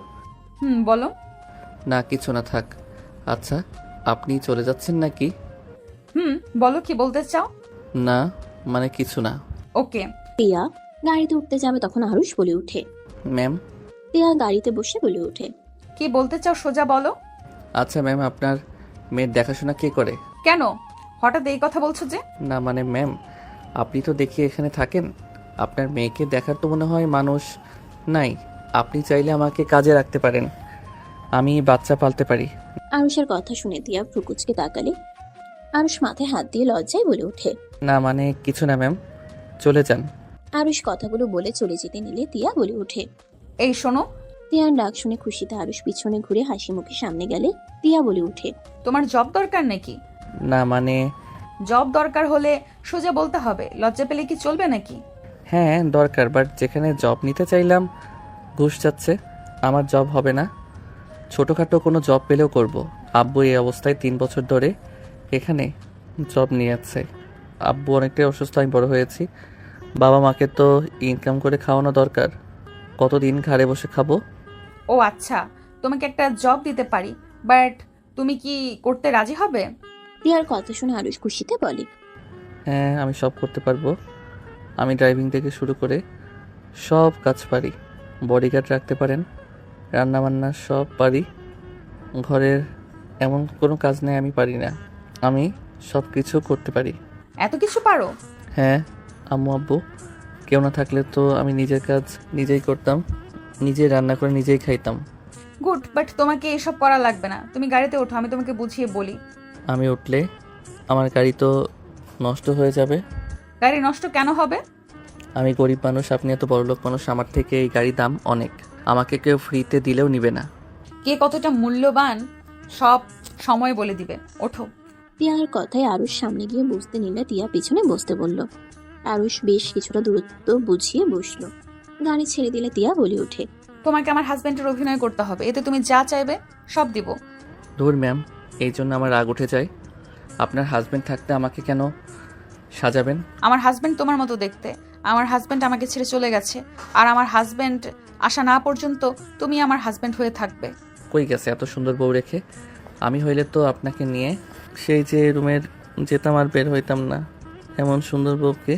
বলো। না কিছু না, থাক। আচ্ছা, আপনি চলে যাচ্ছেন নাকি? বলো, কি বলতে চাও? না মানে কিছু না। ওকে। তিয়া গাড়িতে উঠতে যাবে তখন আরুষ বলে উঠে, ম্যাম। তিয়া গাড়িতে বসে বলে ওঠে, কি বলতে চাও সোজা বলো। আচ্ছা ম্যাম, আপনার মেয়ের দেখাশোনা কে করে? কেন হঠাৎ এই কথা বলছো যে? না মানে ম্যাম, আপনি তো দেখি এখানে থাকেন, আপনার মেয়েকে দেখার তো মনে হয় মানুষ নাই। আপনি চাইলে আমাকে কাজে রাখতে পারেন, আমি বাচ্চা পালতে পারি। আরুষের কথা শুনে তিয়া ফ্রুকুচকে তাকালে। আরুষ মাথায় হাত দিয়ে লজ্জায় বলে ওঠে, না মানে কিছু না ম্যাম, চলে যান। আরুষ কথাগুলো বলে চলে যেতে নিলে তিয়া বলে ওঠে, এই শোনো। তিয়ার ডাক শুনে খুশিতে আরুষ পিছনে ঘুরে হাসি মুখে সামনে গেলে তিয়া বলে ওঠে, তোমার জব দরকার নাকি? না মানে জব দরকার হলে সোজা বলতে হবে, লজ্জা পেলে কি চলবে নাকি? হ্যাঁ দরকার, বাট যেখানে জব নিতে চাইলাম ঘুষ যাচ্ছে, আমার জব হবে না। ছোটোখাটো কোনো জব পেলেও করব। আব্বু এই অবস্থায় 3 বছর ধরে এখানে জব নিয়ে যাচ্ছে। আব্বু অনেকটাই অসুস্থ, আমি বড় হয়েছি, বাবা মাকে তো ইনকাম করে খাওয়ানো দরকার, কতদিন ঘরে বসে খাবো? ও আচ্ছা, তোমাকে একটা জব দিতে পারি, বাট তুমি কি করতে রাজি হবে? তিয়ার কথা শুনে আরুষ খুশিতে বলে, হ্যাঁ আমি সব করতে পারবো। আমি ড্রাইভিং থেকে শুরু করে সব কাজ পারি, বডিগার্ড রাখতে পারেন, রান্নাবান্না সব পারি, ঘরের এমন কোনো কাজ নেই আমি পারি না, আমি সব কিছু করতে পারি। এত কিছু পারো? হ্যাঁ, আম্মু আব্বু কেউ না থাকলে তো আমি নিজের কাজ নিজেই করতাম, নিজেই রান্না করে নিজেই খাইতাম। গুড, বাট তোমাকে এসব করা লাগবে না, তুমি গাড়িতে ওঠো, আমি তোমাকে বুঝিয়ে বলি। আমি উঠলে আমার গাড়ি তো নষ্ট হয়ে যাবে। গাড়ি নষ্ট কেন হবে? আমি গরিব মানুষ, আপনি এত বড়লোক মানুষ, আমার থেকে এই গাড়ির দাম অনেক, আমাকে কেউ ফ্রিতে দিলেও নিবে না। কে কতটা মূল্যবান সব সময় বলে দিবে, ওঠো। তিয়ার কথায় আরুষ সামনে গিয়ে বসতে নিলে তিয়া পিছনে বসতে বলল। আরুষ বেশ কিছুটা দূরত্ব বুঝিয়ে বসলো। গাড়ি ছেড়ে দিলে তিয়া বলে ওঠে, তোমাকে আমার হাজবেন্ডের অভিনয় করতে হবে, এতে তুমি যা চাইবে সব দিব। ধুর ম্যাম, এই জন্য আমার রাগ উঠে যায়। আপনার হাজবেন্ড থাকতে আমাকে কেন সাজাবেন? আমার হাজবেন্ড তোমার মতো দেখতে, আমার হাজবেন্ড আমাকে ছেড়ে চলে গেছে, আর আমার হাজবেন্ড আসা না পর্যন্ত তুমি আমার হাজবেন্ড হয়ে থাকবে। কই গেছে এত সুন্দর বউ রেখে? আমি হইলে তো আপনাকে নিয়ে সেই যে রুমের যেতাম আর বের হইতাম না। এমন সুন্দর বউকে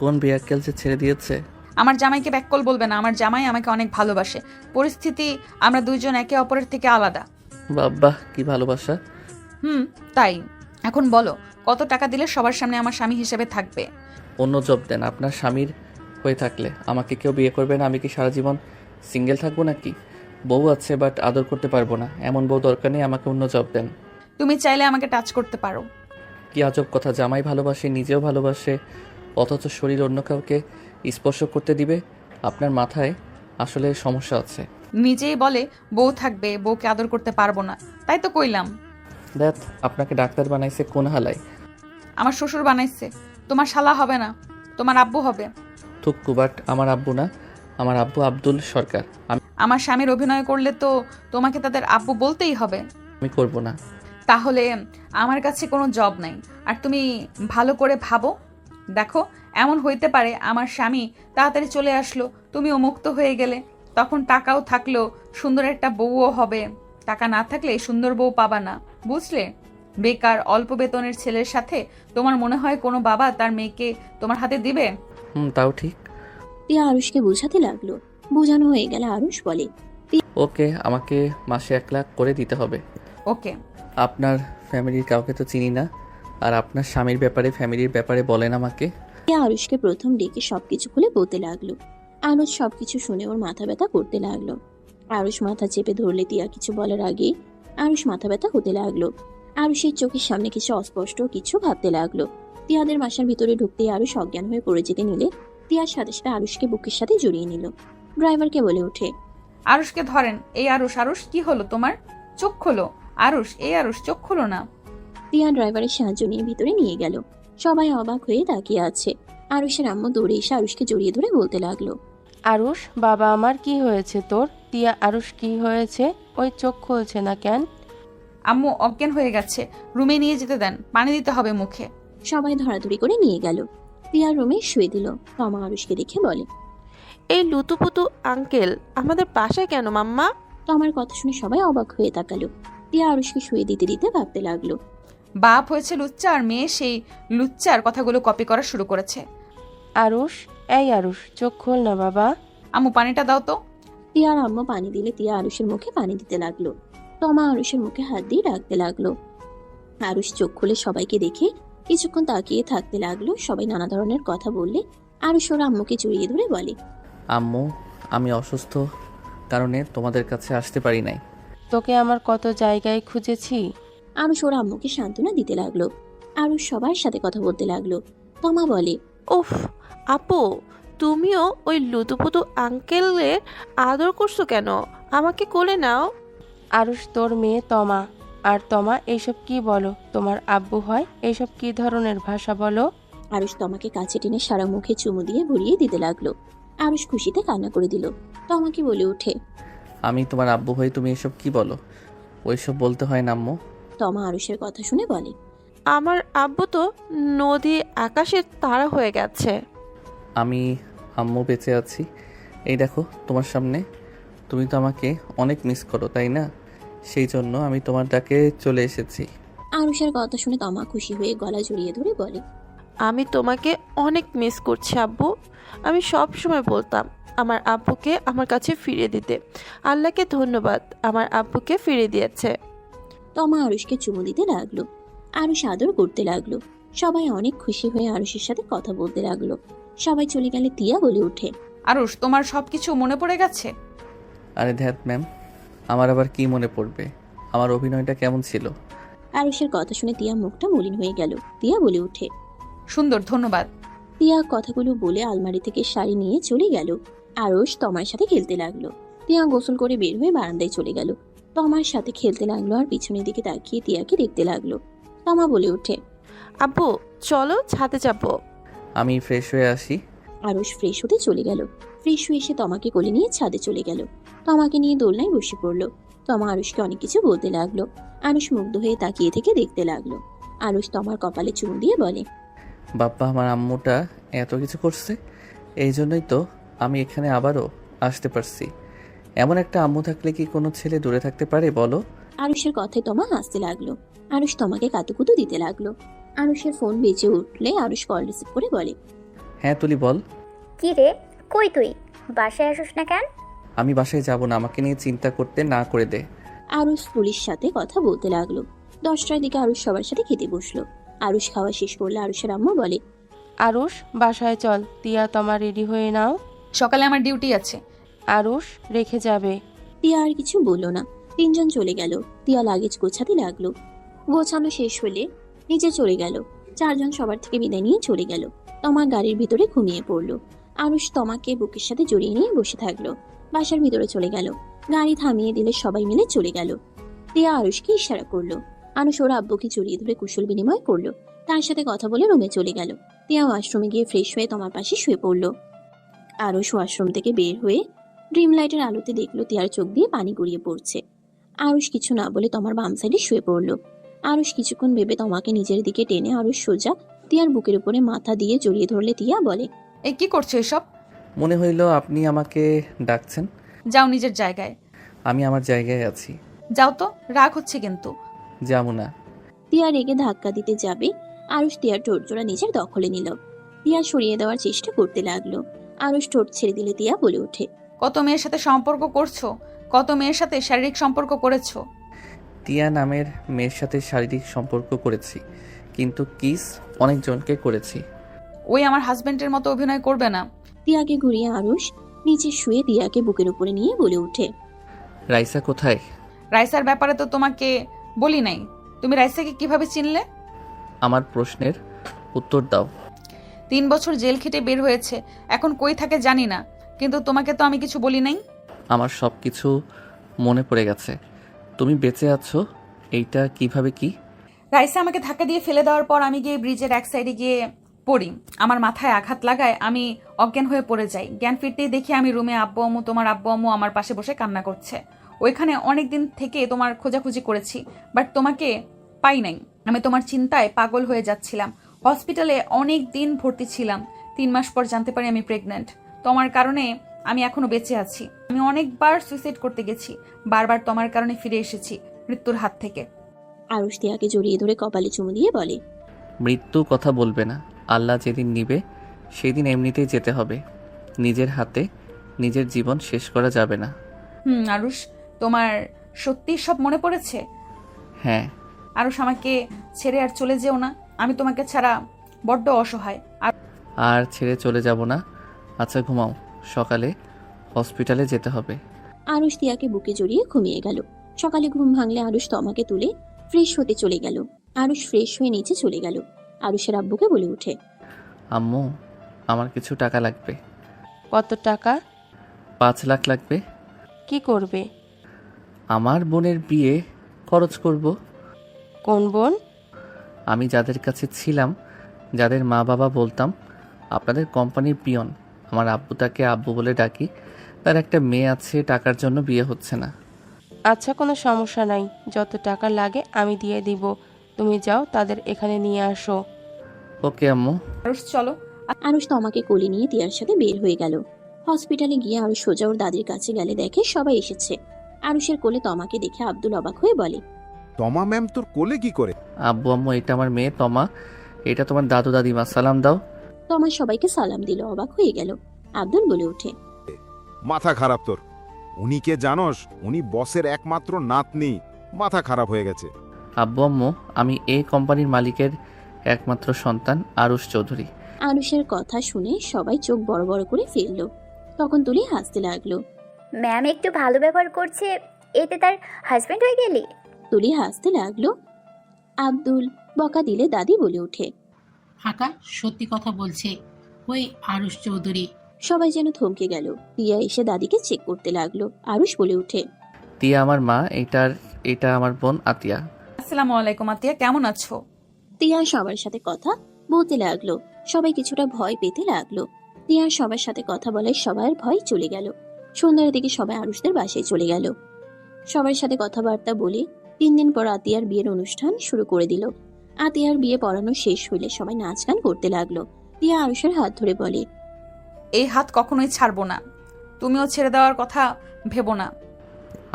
কোন বিয়াক্কেল যে ছেড়ে দিয়েছে। আমার জামাইকে ব্যাককল বলবে না, আমার জামাই আমাকে অনেক ভালোবাসে, পরিস্থিতি আমরা দুইজন একে অপরের থেকে আলাদা। বাবা কি ভালোবাসা। তাই এখন বলো, কত টাকা দিলে সবার সামনে আমার স্বামী হিসেবে থাকবে? অন্য জব দেন, আপনার স্বামীর হয়ে থাকলে আমাকে কেউ বিয়ে করবে না, আমি কি সারা জীবন সিঙ্গেল থাকবো নাকি? বউ আছে বাট আদর করতে পারবো না, এমন বউ দরকার নেই, আমাকে অন্য জব দেন। তুমি চাইলে আমাকে টাচ করতে পারো। কি আজব কথা, জামাই ভালোবাসে, নিজেও ভালোবাসে, অথচ শরীর অন্য কাউকে স্পর্শ করতে দিবে? আপনার মাথায় আসলে সমস্যা আছে। নিজেই বলে বউ থাকবে, বউকে আদর করতে পারবো না, তাই তো কইলাম। দেখ, আপনাকে ডাক্তার বানাইছে কোন হালায়? আমার শ্বশুর বানাইছে। তোমার শালা হবে না, তোমার আব্বু হবে। থুক্কু, বাট আমার আব্বু না, আমার আব্বু আব্দুল সরকার। আমার স্বামীর অভিনয় করলে তো তোমাকে তাদের আব্বু বলতেই হবে। আমি করব না। তাহলে আমার কাছে কোনো জব নাই, আর তুমি ভালো করে ভাবো, দেখো এমন হইতে পারে আমার স্বামী তাড়াতাড়ি চলে আসলো, তুমিও মুক্ত হয়ে গেলে, তখন টাকাও থাকলো, সুন্দর একটা বউও হবে। টাকা না থাকলে সুন্দর বউ পাবা না, বুঝলে? বেকার অল্প বেতনের ছেলের সাথে তোমার মনে হয় কোনো বাবা তার মেয়েকে তোমার হাতে দিবে? তাও ঠিক। তিয়া আরুষকে বোঝাতে লাগলো। বোঝানো হয়ে গেলে আরুষ বলে, ওকে, আমাকে মাসে 1 লাখ করে দিতে হবে। ওকে। আপনার ফ্যামিলির কাউকে তো চিনি না, আর আপনার স্বামীর ব্যাপারে, ফ্যামিলির ব্যাপারে বলেন আমাকে। তিয়া আরুষকে প্রথম ডেকে সবকিছু খুলে বলতে লাগলো। আরুষ সবকিছু শুনে ওর মাথা ব্যথা করতে লাগলো। আরুষ মাথা চেপে ধরলে তিয়া কিছু বলার আগে আরুষ মাথা ব্যথা হতে লাগলো। আরুষের চোখের সামনে কিছু অস্পষ্ট কিছু ভাবতে লাগলো। তিয়াদের বাসার ভিতরে ঢুকতেই আরুষ অজ্ঞান হয়ে পড়ে যেতে নিলে তিয়ার সাথে সাথে আরুষকে বুকের সাথে জড়িয়ে নিল। ড্রাইভারকে বলে ওঠে, আরুষকে ধরেন। এই আরুষ, আরুষ কি হলো তোমার? চোখ খোলো আরুষ, এই আরুষ চোখ খোলো না। তিয়া ড্রাইভারের সাহায্য নিয়ে ভিতরে নিয়ে গেল। সবাই অবাক হয়ে তাকিয়ে আছে। আরুষের আম্মু দৌড়ে এসে আরুষকে জড়িয়ে ধরে বলতে লাগলো, আরুষ, বাবা আমার, কি হয়েছে তোর? তিয়া, আরুষ কি হয়েছে? ওই চোখ খুলছে না কেন? আম্মু অজ্ঞান হয়ে গেছে, রুমে নিয়ে যেতে দেন, পানি দিতে হবে মুখে। সবাই ধরাধরি করে নিয়ে গেল। তিয়ার রুমে শুয়ে দিল। তমা আরুষকে দেখে বলে, এই লুতুপুতু আঙ্কেল আমাদের বাসায় কেন মাম্মা? তমার কথা শুনে সবাই অবাক হয়ে তাকালো। তিয়া আরুষকে শুয়ে দিতে দিতে ভাবতে লাগলো, বাপ হয়েছে লুচ্চা আর মেয়ে সেই লুচ্চার কথাগুলো কপি করা শুরু করেছে। আরুষ, এই আরুষ, চোখ খোল না বাবা। আম্মু পানিটা দাও তো। তিয়ার আম্মু পানি দিলে তিয়া আরুষের মুখে পানি দিতে লাগলো। তমা আরুষের মুখে হাত দিয়ে ডাকতে লাগলো। আরুষ চোখ খুলে সবাইকে দেখে কিছুক্ষণ তাকিয়ে থাকতে লাগলো। সবাই নানা ধরনের কথা বললে আরুষ ওর আম্মুকে জড়িয়ে ধরে বলে, আম্মু, আমি অসুস্থ কারণে তোমাদের কাছে আসতে পারি নাই। তোকে আমার কত জায়গায় খুঁজেছি। আরুষ ওর আম্মুকে সান্ত্বনা দিতে লাগলো। আরুষ সবার সাথে কথা বলতে লাগলো। তমা বলে, উফ আপু, তুমিও ওই লুতুপুতু আঙ্কেলের আদর করছো কেন? আমাকে কোলে নাও। আরুষ, তোর মেয়ে তমা। আর তমা, এইসব কি বলো? তোমার আব্বু হয়? এইসব কি ধরনের ভাষা বলো? আরুষ তমাকে কাছে টেনে সারা মুখে চুমু দিয়ে ভরিয়ে দিতে লাগলো। আরুষ খুশিতে কান্না করে দিল। তমাকে বলে ওঠে, আমি তোমার আব্বু হই, তুমি এসব কি বলো? ওইসব বলতে হয় না আম্মু। তমা আরুষের কথা শুনে বলে, আমার আব্বু তো নদী আকাশের তারা হয়ে গেছে। আমি আম্মু বেঁচে আছি, এই দেখো তোমার সামনে। তুমি তো আমাকে অনেক মিস করো, তাই না? সেই জন্য আমি তোমার ডাকে চলে এসেছি। আরুষের কথা শুনে তমা খুশি হয়ে গলা জড়িয়ে ধরে বলে, আমি তোমাকে অনেক মিস করছি আব্বু। আমি সব সময় বলতাম আমার আব্বুকে আমার কাছে ফিরিয়ে দিতে। আল্লাহকে ধন্যবাদ, আমার আব্বুকে ফিরিয়ে দিয়েছে। তমা আরুষকে চুমু দিতে লাগলো। আরুষ আদর করতে লাগলো। সবাই অনেক খুশি হয়ে আরুষের সাথে কথা বলতে লাগলো। সবাই চলে গেলে তিয়া বলে ওঠে, আরুষ, তোমার সবকিছু মনে পড়ে গেছে? আরে ধ্যাত ম্যাম, আমার আবার কি মনে পড়বে? আমার অভিনয়টা কেমন ছিল? আরুষের কথা শুনে তিয়া মুখটা মলিন হয়ে গেল। তিয়া বলে ওঠে, সুন্দর, ধন্যবাদ। তিয়া কথাগুলো বলে আলমারি থেকে শাড়ি নিয়ে চলে গেল। আরুষ তমার সাথে খেলতে লাগলো। তিয়া গোসল করে বের হয়ে বারান্দায় চলে গেল। তমার সাথে খেলতে লাগলো আর পিছনের দিকে তাকিয়ে তিয়াকে দেখতে লাগলো। তমা বলে ওঠে, আব্বু চলো ছাদে যাবো। আমি ফ্রেশ হয়ে আসি। আরুষ ফ্রেশ হতে চলে গেল। ফ্রেশ হয়ে এসে তমাকে কোলে নিয়ে ছাদে চলে গেল। তমাকে নিয়ে দোলনায় বসে পড়লো। তমা আরুষকে অনেক কিছু বলতে লাগলো। আরুষ মুগ্ধ হয়ে তাকিয়ে থেকে দেখতে লাগলো। আরুষ তমার কপালে চুমু দিয়ে বলে, বাপ্পা, আমার আম্মুটা এত কিছু করছে, এই জন্যই তো আমি এখানে আবারও আসতে পারছি। এমন একটা আম্মু থাকলে কি কোনো ছেলে দূরে থাকতে পারে বলো? আরুষের কথায় তমা হাসতে লাগলো। আরুষ তমাকে কাতুকুতু দিতে লাগলো। আরুষের ফোন বেজে উঠলে আরুষ কল রিসিভ করে বলে, হ্যাঁ তুলি বল। কি রে, কই তুই? বাসায় আসিস না কেন? আমি বাসায় যাব না, আমাকে নিয়ে চিন্তা করতে না করে দে। আরুষ তুলির সাথে কথা বলতে লাগলো। 10টার দিকে আরুষ সবার সাথে খেতে বসলো। আরুষ খাওয়া শেষ করলে আরুষের আম্মু বলে, আরুষ, বাসায় চল। তিয়া, তমা রেডি হয়ে নাও, সকালে আমার ডিউটি আছে। আরুষ, রেখে যাবে। তিয়া আর কিছু বললো না। তিনজন চলে গেল। তিয়া লাগেজ গোছাতে লাগলো। গোছানো শেষ হলে নিচে চলে গেল। 4 জন সবার থেকে বিদায় নিয়ে চলে গেল। তমা গাড়ির ভিতরে ঘুমিয়ে পড়লো। আরুষ তমাকে বুকের সাথে জড়িয়ে নিয়ে বসে থাকলো। বাসার ভিতরে চলে গেল। গাড়ি থামিয়ে দিলে সবাই মিলে চলে গেল। তিয়া আরুষকে ইশারা করলো। আরুষ ওর আব্বুকে জড়িয়ে ধরে কুশল বিনিময় করলো। তার সাথে কথা বলে রুমে চলে গেল। তিয়া ওয়াশরুমে গিয়ে ফ্রেশ হয়ে তোমার পাশে শুয়ে পড়লো। আরুষ ওয়াশরুম থেকে বের হয়ে ড্রিম লাইটের আলোতে দেখলো তিয়ার চোখ দিয়ে পানি গড়িয়ে পড়ছে। আরুষ কিছু না বলে তোমার বাম সাইডে শুয়ে পড়লো। আরুষ কিছুক্ষণ ভেবে তোমাকে নিজের দিকে টেনে আরুষ সোজা তিয়ার বুকের উপরে মাথা দিয়ে জড়িয়ে ধরলে তিয়া বলে, এই কি করছো এসব? মনে হইল আপনি আমাকে ডাকছেন। যাও নিজের জায়গায়। আমি আমার জায়গায় আছি। যাও তো, রাগ হচ্ছে কিন্তু। যাবো না। তিয়া রেগে ধাক্কা দিতে যাবে। আরুষ তিয়ার ঠোঁট জোড়া নিজের দখলে নিল। তিয়া সরিয়ে দেওয়ার চেষ্টা করতে লাগলো। আরুষ ঠোঁট ছেড়ে দিলে তিয়া বলে ওঠে, কত মেয়ের সাথে সম্পর্ক করছো, কত মেয়ের সাথে শারীরিক সম্পর্ক করেছো? তিয়া নামের মেয়ের সাথে শারীরিক সম্পর্ক করেছি, কিন্তু কিস অনেকজনকে করেছি। ওই আমার হাজবেন্ডের মতো অভিনয় করবে না। তিয়াকে ঘুরিয়ে আরুষ নিচে শুয়ে তিয়াকে বুকের উপরে নিয়ে বলে ওঠে, রাইসা কোথায়? রাইসার ব্যাপারে তো তোমাকে বলি নাই। তুমি রাইসাকে কিভাবে চিনলে? আমার প্রশ্নের উত্তর দাও। 3 বছর জেল খেটে বের হয়েছে, এখন কই থাকে জানি না, কিন্তু তোমাকে তো আমি কিছু বলি নাই। আমার সব কিছু মনে পড়ে গেছে। তুমি বেঁচে আছো এইটা কিভাবে কি? রাইসা আমাকে ধাক্কা দিয়ে ফেলে দেওয়ার পর আমি গিয়ে ব্রিজের এক সাইডে গিয়ে পড়ি। আমার মাথায় আঘাত লাগায় আমি অজ্ঞান হয়ে পড়ে যাই। জ্ঞান ফিরতেই দেখি আমি রুমে তোমার আব্বু আম্মু আমার পাশে বসে কান্না করছে। ওইখানে অনেক দিন থেকে তোমার খোঁজাখুঁজি করেছি, বাট তোমাকে পাই নাই। আমি তোমার চিন্তায় পাগল হয়ে যাচ্ছিলাম। হসপিটালে অনেক দিন ভর্তি ছিলাম। 3 মাস পর জানতে পারি আমি প্রেগন্যান্ট। তোমার কারণে আমি এখনো বেঁচে আছি। আমি অনেকবার সুইসাইড করতে গেছি, বারবার তোমার কারণে ফিরে এসেছি মৃত্যুর হাত থেকে। আরুষ তিয়াকে জড়িয়ে ধরে কপালে চুমু দিয়ে বলে, মৃত্যু কথা বলবে না। আল্লাহ যেদিন নিবে সেদিন এমনিতেই যেতে হবে। নিজের হাতে নিজের জীবন শেষ করা যাবে না। আরুষ, তোমার সত্যি সব মনে পড়েছে? হ্যাঁ। আরুষ, আমাকে ছেড়ে আর চলে যেও না। আমি তোমাকে ছাড়া বড্ড অসহায়। আর ছেড়ে চলে যাব না। আচ্ছা ঘুমাও, সকালে হসপিটালে যেতে হবে। আরুষ তিয়াকে বুকে জড়িয়ে ঘুমিয়ে গেল। সকালে ঘুম ভাঙলে আরুষ তমাকে তুলে ফ্রেশ হতে চলে গেল। আরুষ ফ্রেশ হয়ে নিচে চলে গেল। আরুষের আব্বুকে বলে ওঠে, আম্মু, আমার কিছু টাকা লাগবে। কত টাকা? 5 লাখ লাগবে। কি করবে? আমার বোনের বিয়ে খরচ করব। কোন বোন? আমি যাদের কাছে ছিলাম, যাদের মা বাবা বলতাম আপনাদের কোম্পানির পিয়ন। আমার আব্বু তাকে আব্বু বলে ডাকি। তার একটা মেয়ে আছে, টাকার জন্য বিয়ে হচ্ছে না। আচ্ছা, কোনো সমস্যা নাই, যত টাকা লাগে আমি দিয়ে দিব। তুমি যাও, তাদের এখানে নিয়ে আসো। ওকে আম্মু। আরুষ চলো। আরুষ তমাকে কোলে নিয়ে তিয়ার সাথে বের হয়ে গেল। হসপিটালে গিয়ে আরুষ সোজা ওর দাদির কাছে গেলে দেখে সবাই এসেছে। আরুষের কোলে তমাকে দেখে আব্দুল অবাক হয়ে বলে, তমা ম্যাম তোর কোলে কি করে? আব্বু আম্মু, এটা আমার মেয়ে তমা, এটা তোমার দাদু দাদিমা, সালাম দাও। তমা সবাইকে সালাম দিল। অবাক হয়ে গেল। আব্দুল বলে ওঠে, মাথা খারাপ তোর? উনি কে জানোস? উনি বসের একমাত্র নাতনি। মাথা খারাপ হয়ে গেছে। আব্বু আম্মু, আমি এই কোম্পানির মালিকের একমাত্র সন্তান আরুষ চৌধুরী। আরুষের কথা শুনে সবাই চোখ বড় বড় করে ফেলল। তখন তুলি হাসতে লাগলো। ম্যাম একটু ভালো ব্যবহার করছে, এতে তার হাজবেন্ড হয়ে গেলি? তুলি হাসতে লাগলো। আব্দুল বকা দিলে দাদি বলে ওঠে, আকাশ সত্যি কথা বলছে, ওই আরুষ চৌধুরী। সবাই যেন থমকে গেল। তিয়া এসে দাদিকে চেক করতে লাগলো। আরুষ বলে ওঠে, তিয়া আমার মা, এটা আমার বোন আতিয়া। আসসালামু আলাইকুম আতিয়া, কেমন আছো? তিয়া সবার সাথে কথা বলতে লাগলো। সবাই কিছুটা ভয় পেতে লাগলো। তিয়া সবার সাথে কথা বলায় সবার ভয় চলে গেল। সন্ধ্যার দিকে সবাই আরুষদের বাসায় চলে গেল। সবার সাথে কথাবার্তা বলে 3 দিন পর আতিয়ার বিয়ের অনুষ্ঠান শুরু করে দিল। আতিয়ার বিয়ে পড়ানো শেষ হইলে সবাই নাচ গান করতে লাগলো। তিয়া আরুষের হাত ধরে বলে, এই হাত কখনোই ছাড়বো না। তুমিও ছেড়ে দেওয়ার কথা ভেবো না।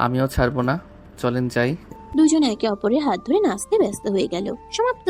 আমিও ছাড়বো না, চলেন যাই। দুজন একে অপরের হাত ধরে নাচতে ব্যস্ত হয়ে গেল। সমাপ্ত।